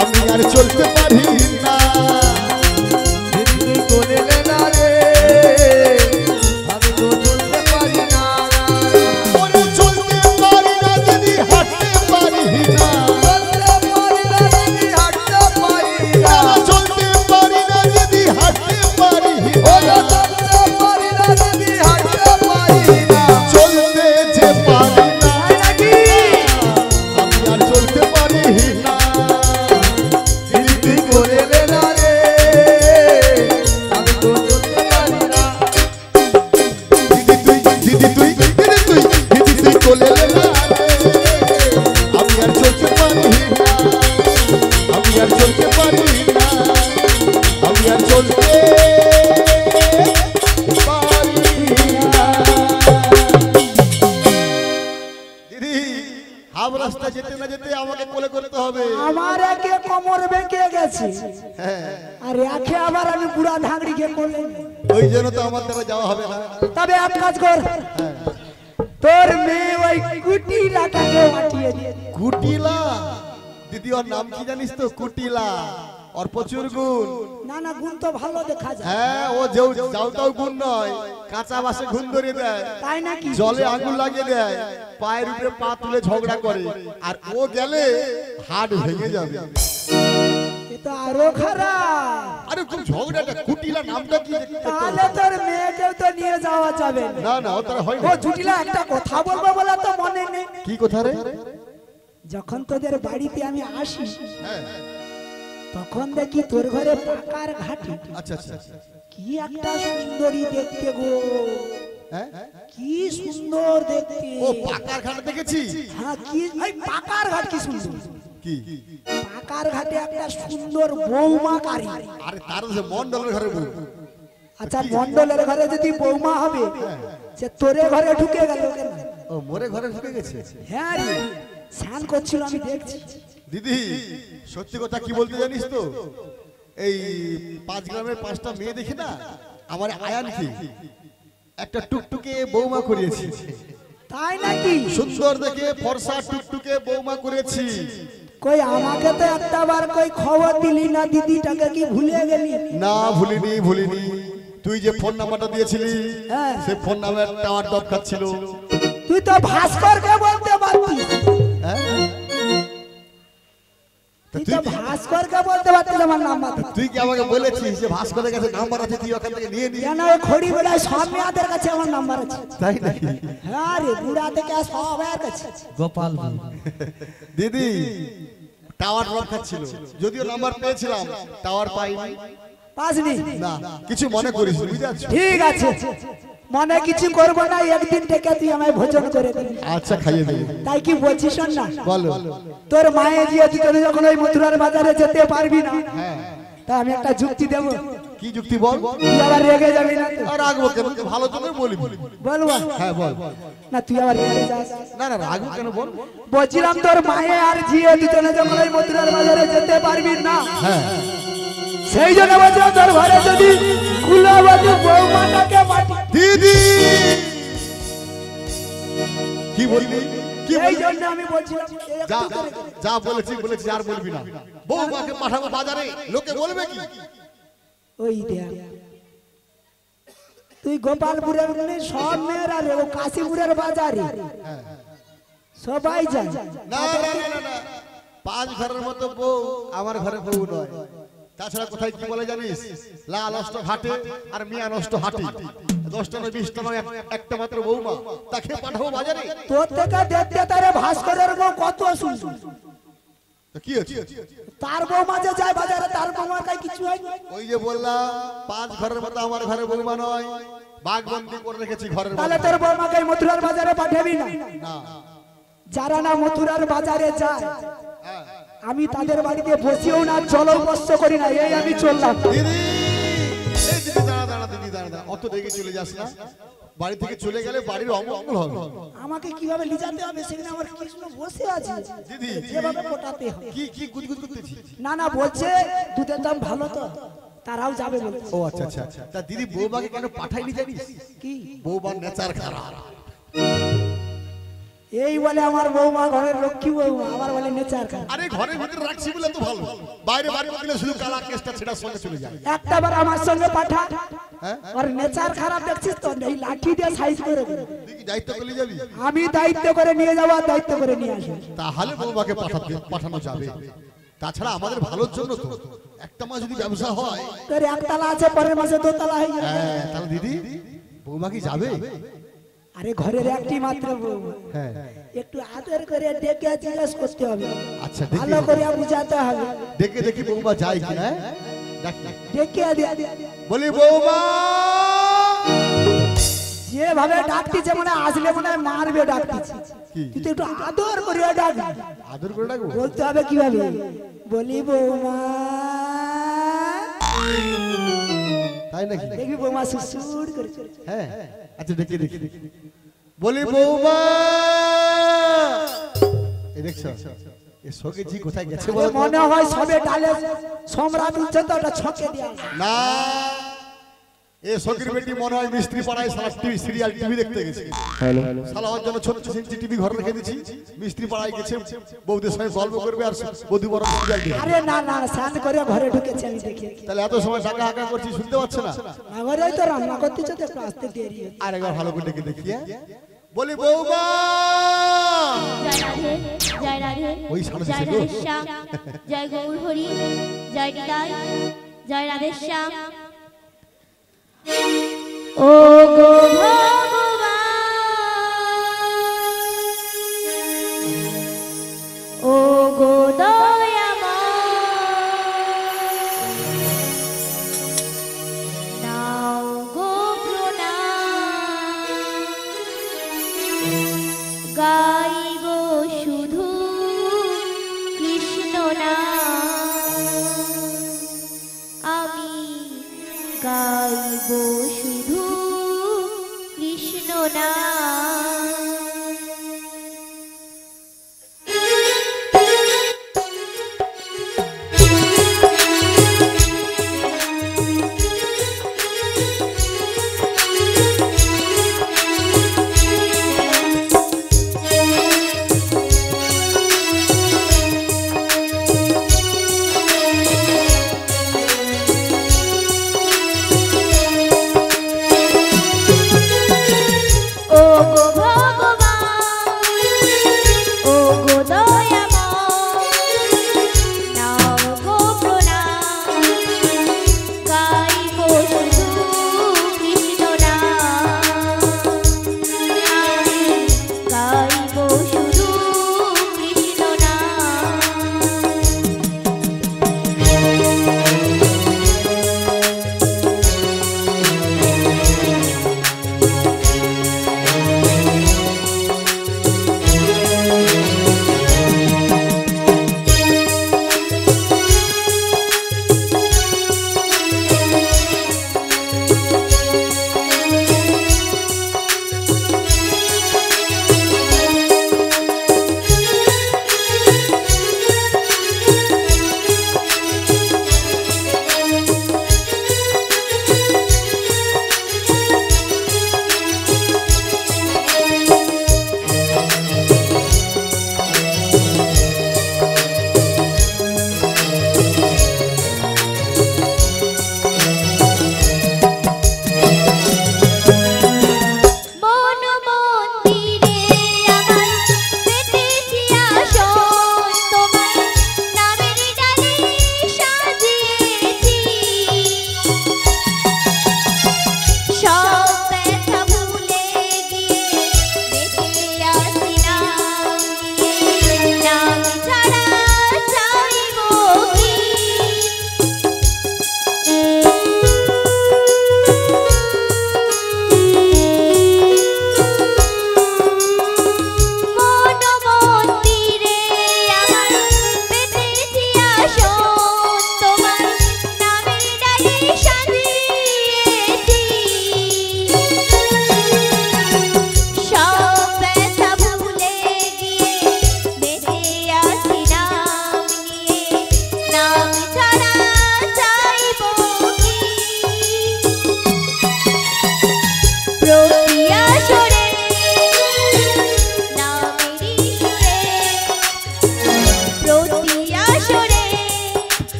আমি আর চলতে পারি না। দিদি তুই কোলে লে না রে, আমি তো চলতে পারি না। ওরে চলতে পারি না দিদি, হাঁটতে পারি না। চলতে পারি না দিদি, হাঁটতে পারি না। চলতে পারি না দিদি, হাঁটতে পারি না। ওরে চলতে পারি না দিদি, হাঁটতে পারি না। চলতে যে পারি না, আমি আর চলতে পারি না। দিদি তুই কোলে লে না রে, আমি তো চলতে পারি না। দিদি তুই কোলে লে না রে, আমি আর চলতে পারি না। আমি আর চলতে পারি না। আমি আর চলতে পারি না। দিদি হাফ রাস্তা যেতে না যেতে আমাকে কোলে করতে হবে। আমার একে কোমর বেঁকে গেছে, আর একে আবার আমি বুড়া ধাংড়িকে করলেন। ওই জন্য তো আমার দ্বারা যাওয়া হবে না। তবে এক কাজ কর, তোর মেয়ে ওই কুটিলাটাকে পাঠিয়ে দিয়ে। কুটিলা? দিদি ওর নাম কি জানিস তো? কুটিলা। ওর প্রচুর গুণ। না না, গুণ তো ভালো দেখা যায়। হ্যাঁ, ও যাওটাও গুণ নয়, কাঁচা বাসে ঘুম ধরিয়ে দেয়, তাই নাকি? জলে আগুন লাগিয়ে দেয়, পায়ের উপরে পা তুলে ঝগড়া করে, আর ও গেলে হাড় ভেঙে যাবে। এ তো আরো খারাপ। আরে খুব ঝগড়াটা। কুটিলা নামটা কি? তাহলে তোর মেয়েকেও তো নিয়ে যাওয়া যাবে না। না না, ও তারা হয় ও না। জুটিলা, একটা কথা বলবো বলে তো মনে নেই। কি কথা রে? যখন তোদের বাড়িতে আমি আসি, হ্যাঁ, তখন দেখি তোর ঘরে পাকার ঘাটি। আচ্ছা আচ্ছা। কি একটা সুন্দরী দেখতে গো, হ্যাঁ, কি সুন্দর দেখতে। ও পাকার ঘাট দেখেছি। হ্যাঁ, কি এই পাকার ঘাট কি সুন্দর। কি? পাকার ঘাটে একটা সুন্দর বৌমা কারি। আরে তার যে মন্ডলের ঘরে বউ। আচ্ছা, মন্ডলের ঘরে যদি বৌমা হবে, সে তোরে ঘরে ঢুকে গেল কেন? ও মোরে ঘরে ঢুকে গেছে। হ্যাঁ রে, স্নান করছিল আমি দেখছি। দিদি সত্যি কথা কি বলতে জানিস তো? এই 5 গ্রামের 5টা মেয়ে দেখি না, আমার আয়ানকে একটা টুকটুকে বৌমা করিয়েছি। তাই নাকি? সুন্দর দেখে ফর্সা টুকটুকে বৌমা করেছি। কই আমাকে তো একটা বার কই খবর দিলি না, দিদিটাকে কি ভুলে গেলি? না ভুলিনি। তুই যে ফোন নাম্বারটা দিয়েছিলি, হ্যাঁ। সে ফোন নাম্বার টাওয়ার দপ খাচ্ছিল। তুই তো ভাস্করকে বলতে পারতিস। হ্যাঁ? তুই তো ভাস্করকে বলতে পারতিস আমার নাম্বার দে। তুই কি আমাকে বলেছিস যে ভাস্করের কাছে নাম্বার আছে তুই ওখান থেকে নিয়ে নিয়ে? কেন ওই খড়ি বেড়ায় সব মেয়েদের কাছে আমার নাম্বার আছে। তাই নাকি? হ্যাঁ রে, বুড়া থেকে সবার কাছে। গোপাল দিদি টাওয়ার ড্রপ খাচ্ছিল, যদিও নাম্বার পেয়েছিলাম টাওয়ার পাইনি। পাসনি? না কিছু মনে করিস না, বুঝতে পারছিস? ঠিক আছে, মনে কিছু করবো না, একদিন থেকে তুই আমায় ভোজন করে দিবি। আচ্ছা খাইয়ে দেবো। তাই কি বলছিস শোন না, বলো। তোর মায়ে গিয়ে তুই যখন ওই মথুরার বাজারে যেতে পারবি না, হ্যাঁ তা আমি একটা যুক্তি দেবো, কি যুক্তি বল? তুই আবার রেগে যাবি না তো? আর রাখবো কেন, তুই ভালো জন্যই বলি। বলবো? হ্যাঁ বল। না তুই আবার রেগে যাস? না না রাখবো কেন বল। বলছিলাম তোর মায়ে আর ঝিয়ে দুজনে যখন ওই মথুরার বাজারে যেতে পারবি না, হ্যাঁ সেই জন্য বলছিলাম তোর ঘরে যদি কুলাবতী বৌমাটাকে পাঠি। দিদি কি বলবি? কি এই বলবি? জন্য আমি বলছিলাম যা একটু করে দে। যা বলেছি বলেছি, আর বলবি না। বউমাকে পাঠাবো বাজারে, লোকে বলবে কি? ওই দেখ, তুই গোপালপুরের সব মেয়েরা রে, ও কাশীপুরের বাজারে সবাই যায়। না না না না, 5 ঘরের মতো বউ আমার ঘরে বউ নয়। তাছাড়া কোথায় কি বলে জানিস? লাল অষ্ট ঘাটে আর মিয়া নষ্ট হাটে। 10টা না 20টা নয়, একটা মাত্র বউমা, তাকে পাঠাবো বাজারে। তোর থেকে দেখতে তারে ভাস্করের বউ কত সুন্দর, তো কি হচ্ছে? তার বৌমা যে যায় বাজারে, তার বৌমার কাছে কিছু হয় না। ওই যে বললাম 5 ঘরের মতো আমার ঘরে বউমা নয়, বাঘবন্দি করে রেখেছি ঘরের তাহলে মধ্যে। তোর বৌমাকে মথুরার বাজারে পাঠাবি না? না যারা না মথুরার বাজারে যায়, হ্যাঁ। আমি তাদের বাড়িতে বসেও না, জলস্পর্শ করি না, এই আমি চললাম। দিদি এই দিদি দাঁড়া দাঁড়া, দিদি দাঁড়া দাঁড়া, অত রেগে চলে যাস না। বাড়ি থেকে চলে গেলে বাড়ির অমঙ্গল হবে। আমাকে কিভাবে লিজাতে হবে সেখানে আমার কৃষ্ণ বসে আছে, দিদি যেভাবে ফোটাতে হবে। কি কি গুদগুদ করতেছিস? না না, বলছে দুধের দাম ভালো তো, তারাও যাবে বলছে। ও আচ্ছা আচ্ছা, তা দিদি বউবাকে কেন পাঠাইনি জানিস? কি বউবার নেচার খারাপ। এই বলে আমার বৌমা ঘরের লক্ষ্মী বৌমা, আবার বলে নেচার খারাপ। আরে ঘরের ভিতরে রাখছি বলে তো ভালো, বাইরে বাইরে দিলে শুধু কালা কেসটা ছেড়ার সঙ্গে চলে যায়। একটা বার আমার সঙ্গে পাঠা, হ্যাঁ আর নেচার খারাপ দেখছিস তো, এই লাঠি দিয়ে সাইজ করে দেবে। তুই কি দায়িত্ব করলে যাবি? আমি দায়িত্ব করে নিয়ে যাবো আর দায়িত্ব করে নিয়ে আসবো। তাহলে বউবাকে পাঠানো যাবে। তাছাড়া আমাদের ভালোর জন্য তো, একটা মাস যদি ব্যবসা হয়, তোর একতলা আছে, পরের মাসে দোতলা হয়ে যাবে। হ্যাঁ তাহলে দিদি বউবা কি যাবে? আরে ঘরের একটি মাত্র বৌমা, হ্যাঁ একটু আদর করে ডেকে জিজ্ঞেস করতে হবে, আচ্ছা ভালো করে বুঝাতে হবে। দেখে দেখি বউবা যায় কিনা। দেখ দেখ। ডেকে বলি বউবা, যেভাবে ডাকতিছে মনে হয় আসলে মনে হয় মারবে ডাকতিছে, কি? তুই তো একটু আদর করে ডাক। আদর করে ডাকবো? বলতে হবে কিভাবে, বলি বৌমা, তাই নাকি? দেখবি বৌমা সুসুর করে চলে। হ্যাঁ আচ্ছা দেখি দেখি। বলি বউবা, এই দেখছো এ সকে জি কোথায় গেছে আরে বলো তো? মনে হয় সবে ডালে সম্রাট উঠছে তো, ওটা ছকে দিয়া। না এ সকির বেটি মনে হয় মিস্ত্রি পাড়ায় সারা টিভি সিরিয়াল টিভি দেখতে গেছে। শালা ওর জন্য ছোট ছোট টিভি ঘরে রেখে দিয়েছি, মিস্ত্রি পাড়ায় গেছে বৌদের সঙ্গে গল্প করবে আর বৌদি বড় সিরিয়াল দেখবে। আরে না না, স্নান করে ঘরে ঢুকেছে আমি দেখি। তাহলে এত সময় টাকা হাঁকা করছি শুনতে পাচ্ছে না? ঘরে তো রান্না করতেছে তো, একটু আসতে দেরি হচ্ছে। আর একবার ভালো করে ডেকে দেখি। হ্যাঁ? বলি বৌমা, জয় রাধে, জয় রাধে, ওই সামনে জয় ছিল। রাধেশ্যাম, জয় গৌর হরি, জয় নিতাই, জয় রাধেশ্যাম। ও গো ভগবান, ও গো দয়াময়, নাও গো প্রণাম, গাইব শুধু কৃষ্ণ নাম, আমি গাইব শুধু কৃষ্ণ নাম।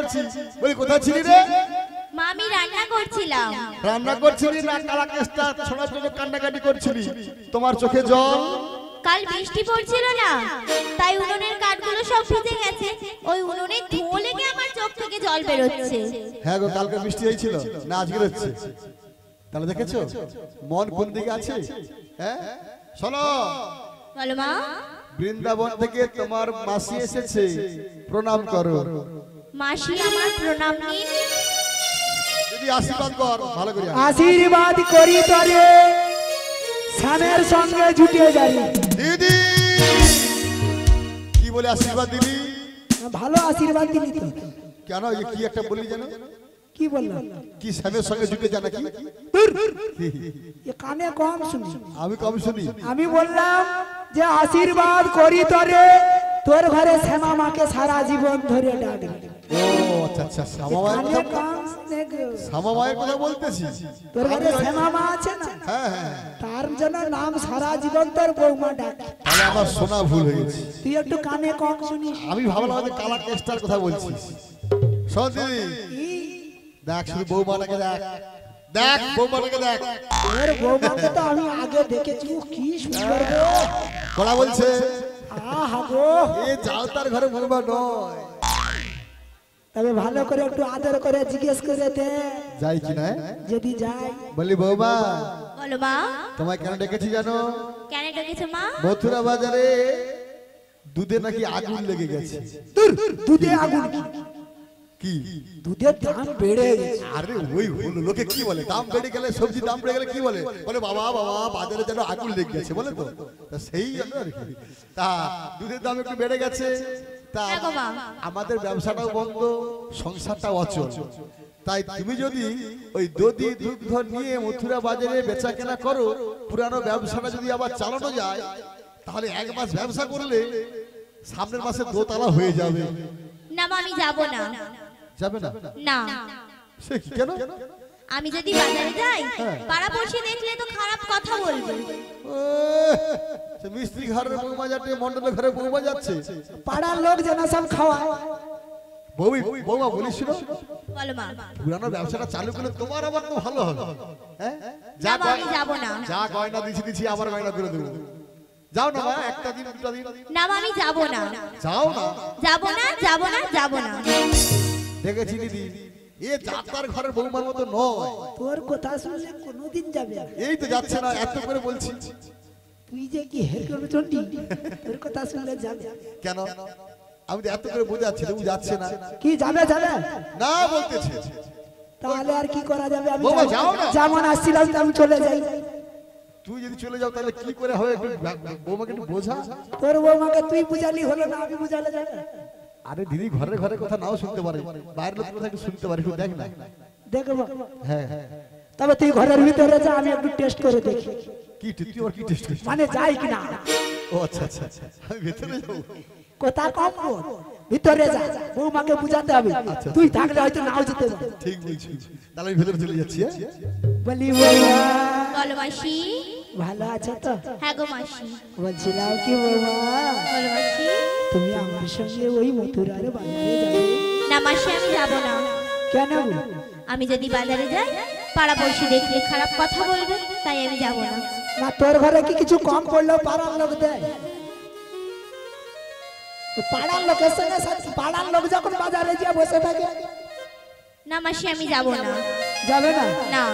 করছি। বলি কোথায় ছিলি রে? মা আমি রান্না করছিলাম। রান্না করছিলি না কালা কেসটা ছোড়ার জন্য কান্নাকাটি করছিলি? তোমার চোখে জল? কাল বৃষ্টি পড়ছিল না, তাই উনুনের কাঠগুলো সব ভিজে গেছে। ওই উনুনে ধোঁয়া লেগে আমার চোখ থেকে জল বেরোচ্ছে। হ্যাঁ গো, কালকে বৃষ্টি হয়েছিল না আজকে হচ্ছে? তাহলে দেখেছো মন কোন দিকে আছে? হ্যাঁ শোনো, বলো মা। বৃন্দাবন থেকে তোমার মাসি এসেছে, প্রণাম করো। মাসি আমার প্রণাম নিন। যদি আশীর্বাদ কর ভালো করে। আশীর্বাদ করি তরে স্বামীর সঙ্গে জুটে যাই। দিদি কি বলে আশীর্বাদ দিলি? ভালো আশীর্বাদ দিলি তো। কেন এই কি একটা বললি জানো? কি বললাম? কি স্বামীর সঙ্গে জুটে যা নাকি? এ কানে কম শুনি। আমি কম শুনি। আমি বললাম যে আশীর্বাদ করি তরে তোর ঘরে শ্যামা মাকে সারা জীবন ধরে ডাকবি। ও আচ্ছা আচ্ছা, শ্যামামায়ের কানে কথা, কম শুনে গো। শ্যামামায়ের কথা বলতেছি। তোর ঘরে শ্যামা মা আছে না, হ্যাঁ হ্যাঁ, তার জন্য নাম সারা জীবন তোর বৌমা ডাকে। তাহলে আমার শোনা ভুল হয়ে গেছে। তুই একটু কানে কম শুনিস। আমি ভাবলাম যে কালা কেস্টার কথা বলছিস। শোন দিদি, দেখ শুধু বৌমাটাকে দেখ, দেখ বৌমাটাকে দেখ। তোর বৌমাকে তো আমি আগে দেখেছি, ও কি সুন্দর গো। কলা বলছে আহা গো, এ যাও তার ঘরে বৌমা নয়। তবে ভালো করে একটু আদর করে জিজ্ঞেস করে দে যাই কি না? যদি যাই। বলি বৌমা বলো মা। তোমায় কেন ডেকেছি জানো? কেন ডেকেছো মা? মথুরা বাজারে দুধে নাকি আগুন লেগে গেছে। দুধে আগুন? কি দুধের দাম বেড়ে গেছে। আরে ওই হলো, লোকে কি বলে দাম বেড়ে গেলে, সবজি দাম বেড়ে গেলে কি বলে? বলে বাবা বাবা বাজারে যেন আগুন লেগে গেছে বলে তো। তা সেই জন্য আর কি। তা দুধের দাম একটু বেড়ে গেছে, তা হ্যাঁ গো মা। আমাদের ব্যবসাটাও বন্ধ, সংসারটাও অচল। তাই তুমি যদি ওই দধি দুগ্ধ নিয়ে মথুরা বাজারে বেচা কেনা করো, পুরানো ব্যবসাটা যদি আবার চালানো যায়, তাহলে এক মাস ব্যবসা করলে সামনের মাসে দোতলা হয়ে যাবে। না মা, আমি যাব না। যাবে না? না। সে কি, কেন? আমি যদি বাজারে যাই, পাড়া পড়শি দেখলে তো খারাপ কথা বলবে। সে মিস্ত্রি ঘরের বৌমা যাচ্ছে, মন্ডলের ঘরে বৌমা যাচ্ছে, পাড়ার লোক যেন সব খাওয়ায়। বৌমা বলিস না বলো মা। পুরানো ব্যবসাটা চালু করলে তোমার আবার তো ভালো হবে। হ্যাঁ না মা, আমি যাব না। যা গয়না দিছি আবার গয়না করে দেবো। যাও না মা, একটা দিন দুটা দিন। না মা, আমি যাব না। যাও না। যাব না, যাব না, যাব না। দেখেছি দিদি, এ যাত্রার ঘরের বৌমার মতো নয়। তোর কথা শুনলে কোনোদিন যাবে না। এই তো যাচ্ছে না, এত করে বলছি। তুই যে কি হেরকম চন্ডি, তোর কথা শুনলে যাবে। কেন? আমি তো এত করে বোঝাচ্ছি, ও যাচ্ছে না। কি যাবে? যাবে না বলতেছে। তাহলে আর কি করা যাবে? আমি বৌমা, যাও না। যেমন আসছিলাম আমি চলে যাই। তুই যদি চলে যাও তাহলে কি করে হবে? একটু বৌমাকে একটু বোঝা। তোর বৌমাকে তুই বুঝালি হলো না, আমি বুঝালে যাবে? আরে দিদি ঘরে ঘরে কথা নাও শুনতে পারে, বাইরের লোক কথা একটু শুনতে পারে, একটু দেখ না। দেখবো। হ্যাঁ হ্যাঁ। তবে তুই ঘরের ভিতরে যা, আমি একটু টেস্ট করে দেখি। কি তুই আর কি টেস্ট করছিস? মানে যাই কিনা। ও আচ্ছা আচ্ছা, আমি ভেতরে যাবো। কথা কম বল, ভিতরে যা, বৌমাকে বুঝাতে হবে। তুই থাকলে হয়তো নাও যেতে পারে। ঠিক বলছিস, তাহলে আমি ভেতরে চলে যাচ্ছি। বলি বৌমা, বলো মাসি। ভালো আছো তো? হ্যাঁ গো মাসি। বলছিলাম কি বৌমা, বলো মাসি। তুমি আমার সঙ্গে ওই মথুরার বাজারে যাবে? না মাসি, আমি যাব না। কেন? আমি যদি বাজারে যাই, পাড়া পড়শি দেখলে খারাপ কথা বলবে, তাই আমি যাব না। না তোর ঘরে কি কিছু কম পড়লেও পাড়ার লোক দেয়? পাড়ার লোকের সঙ্গে পাড়ার লোক যখন বাজারে গিয়ে বসে থাকে। না মাসি, আমি যাব না। যাবে না? না।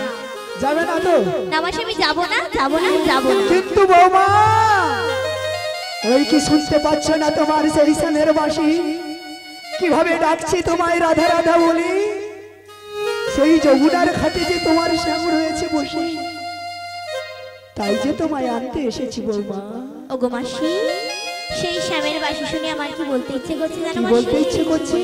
যাবে না তো? না মাসি, আমি যাব না, যাব না, যাব না। কিন্তু বৌমা, ওই কি শুনতে পাচ্ছ না তোমার সেই শ্যামের বাঁশি কিভাবে ডাকছি তোমায় রাধা রাধা বলি? সেই যমুনার ঘাটে যে তোমার শ্যাম রয়েছে বসে, তাই যে তোমায় আনতে এসেছি বৌমা। ওগো মাসি, সেই শ্যামের বাঁশি শুনে আমার কি বলতে ইচ্ছে করছে জানো কি মাসি? বলতে ইচ্ছে করছে?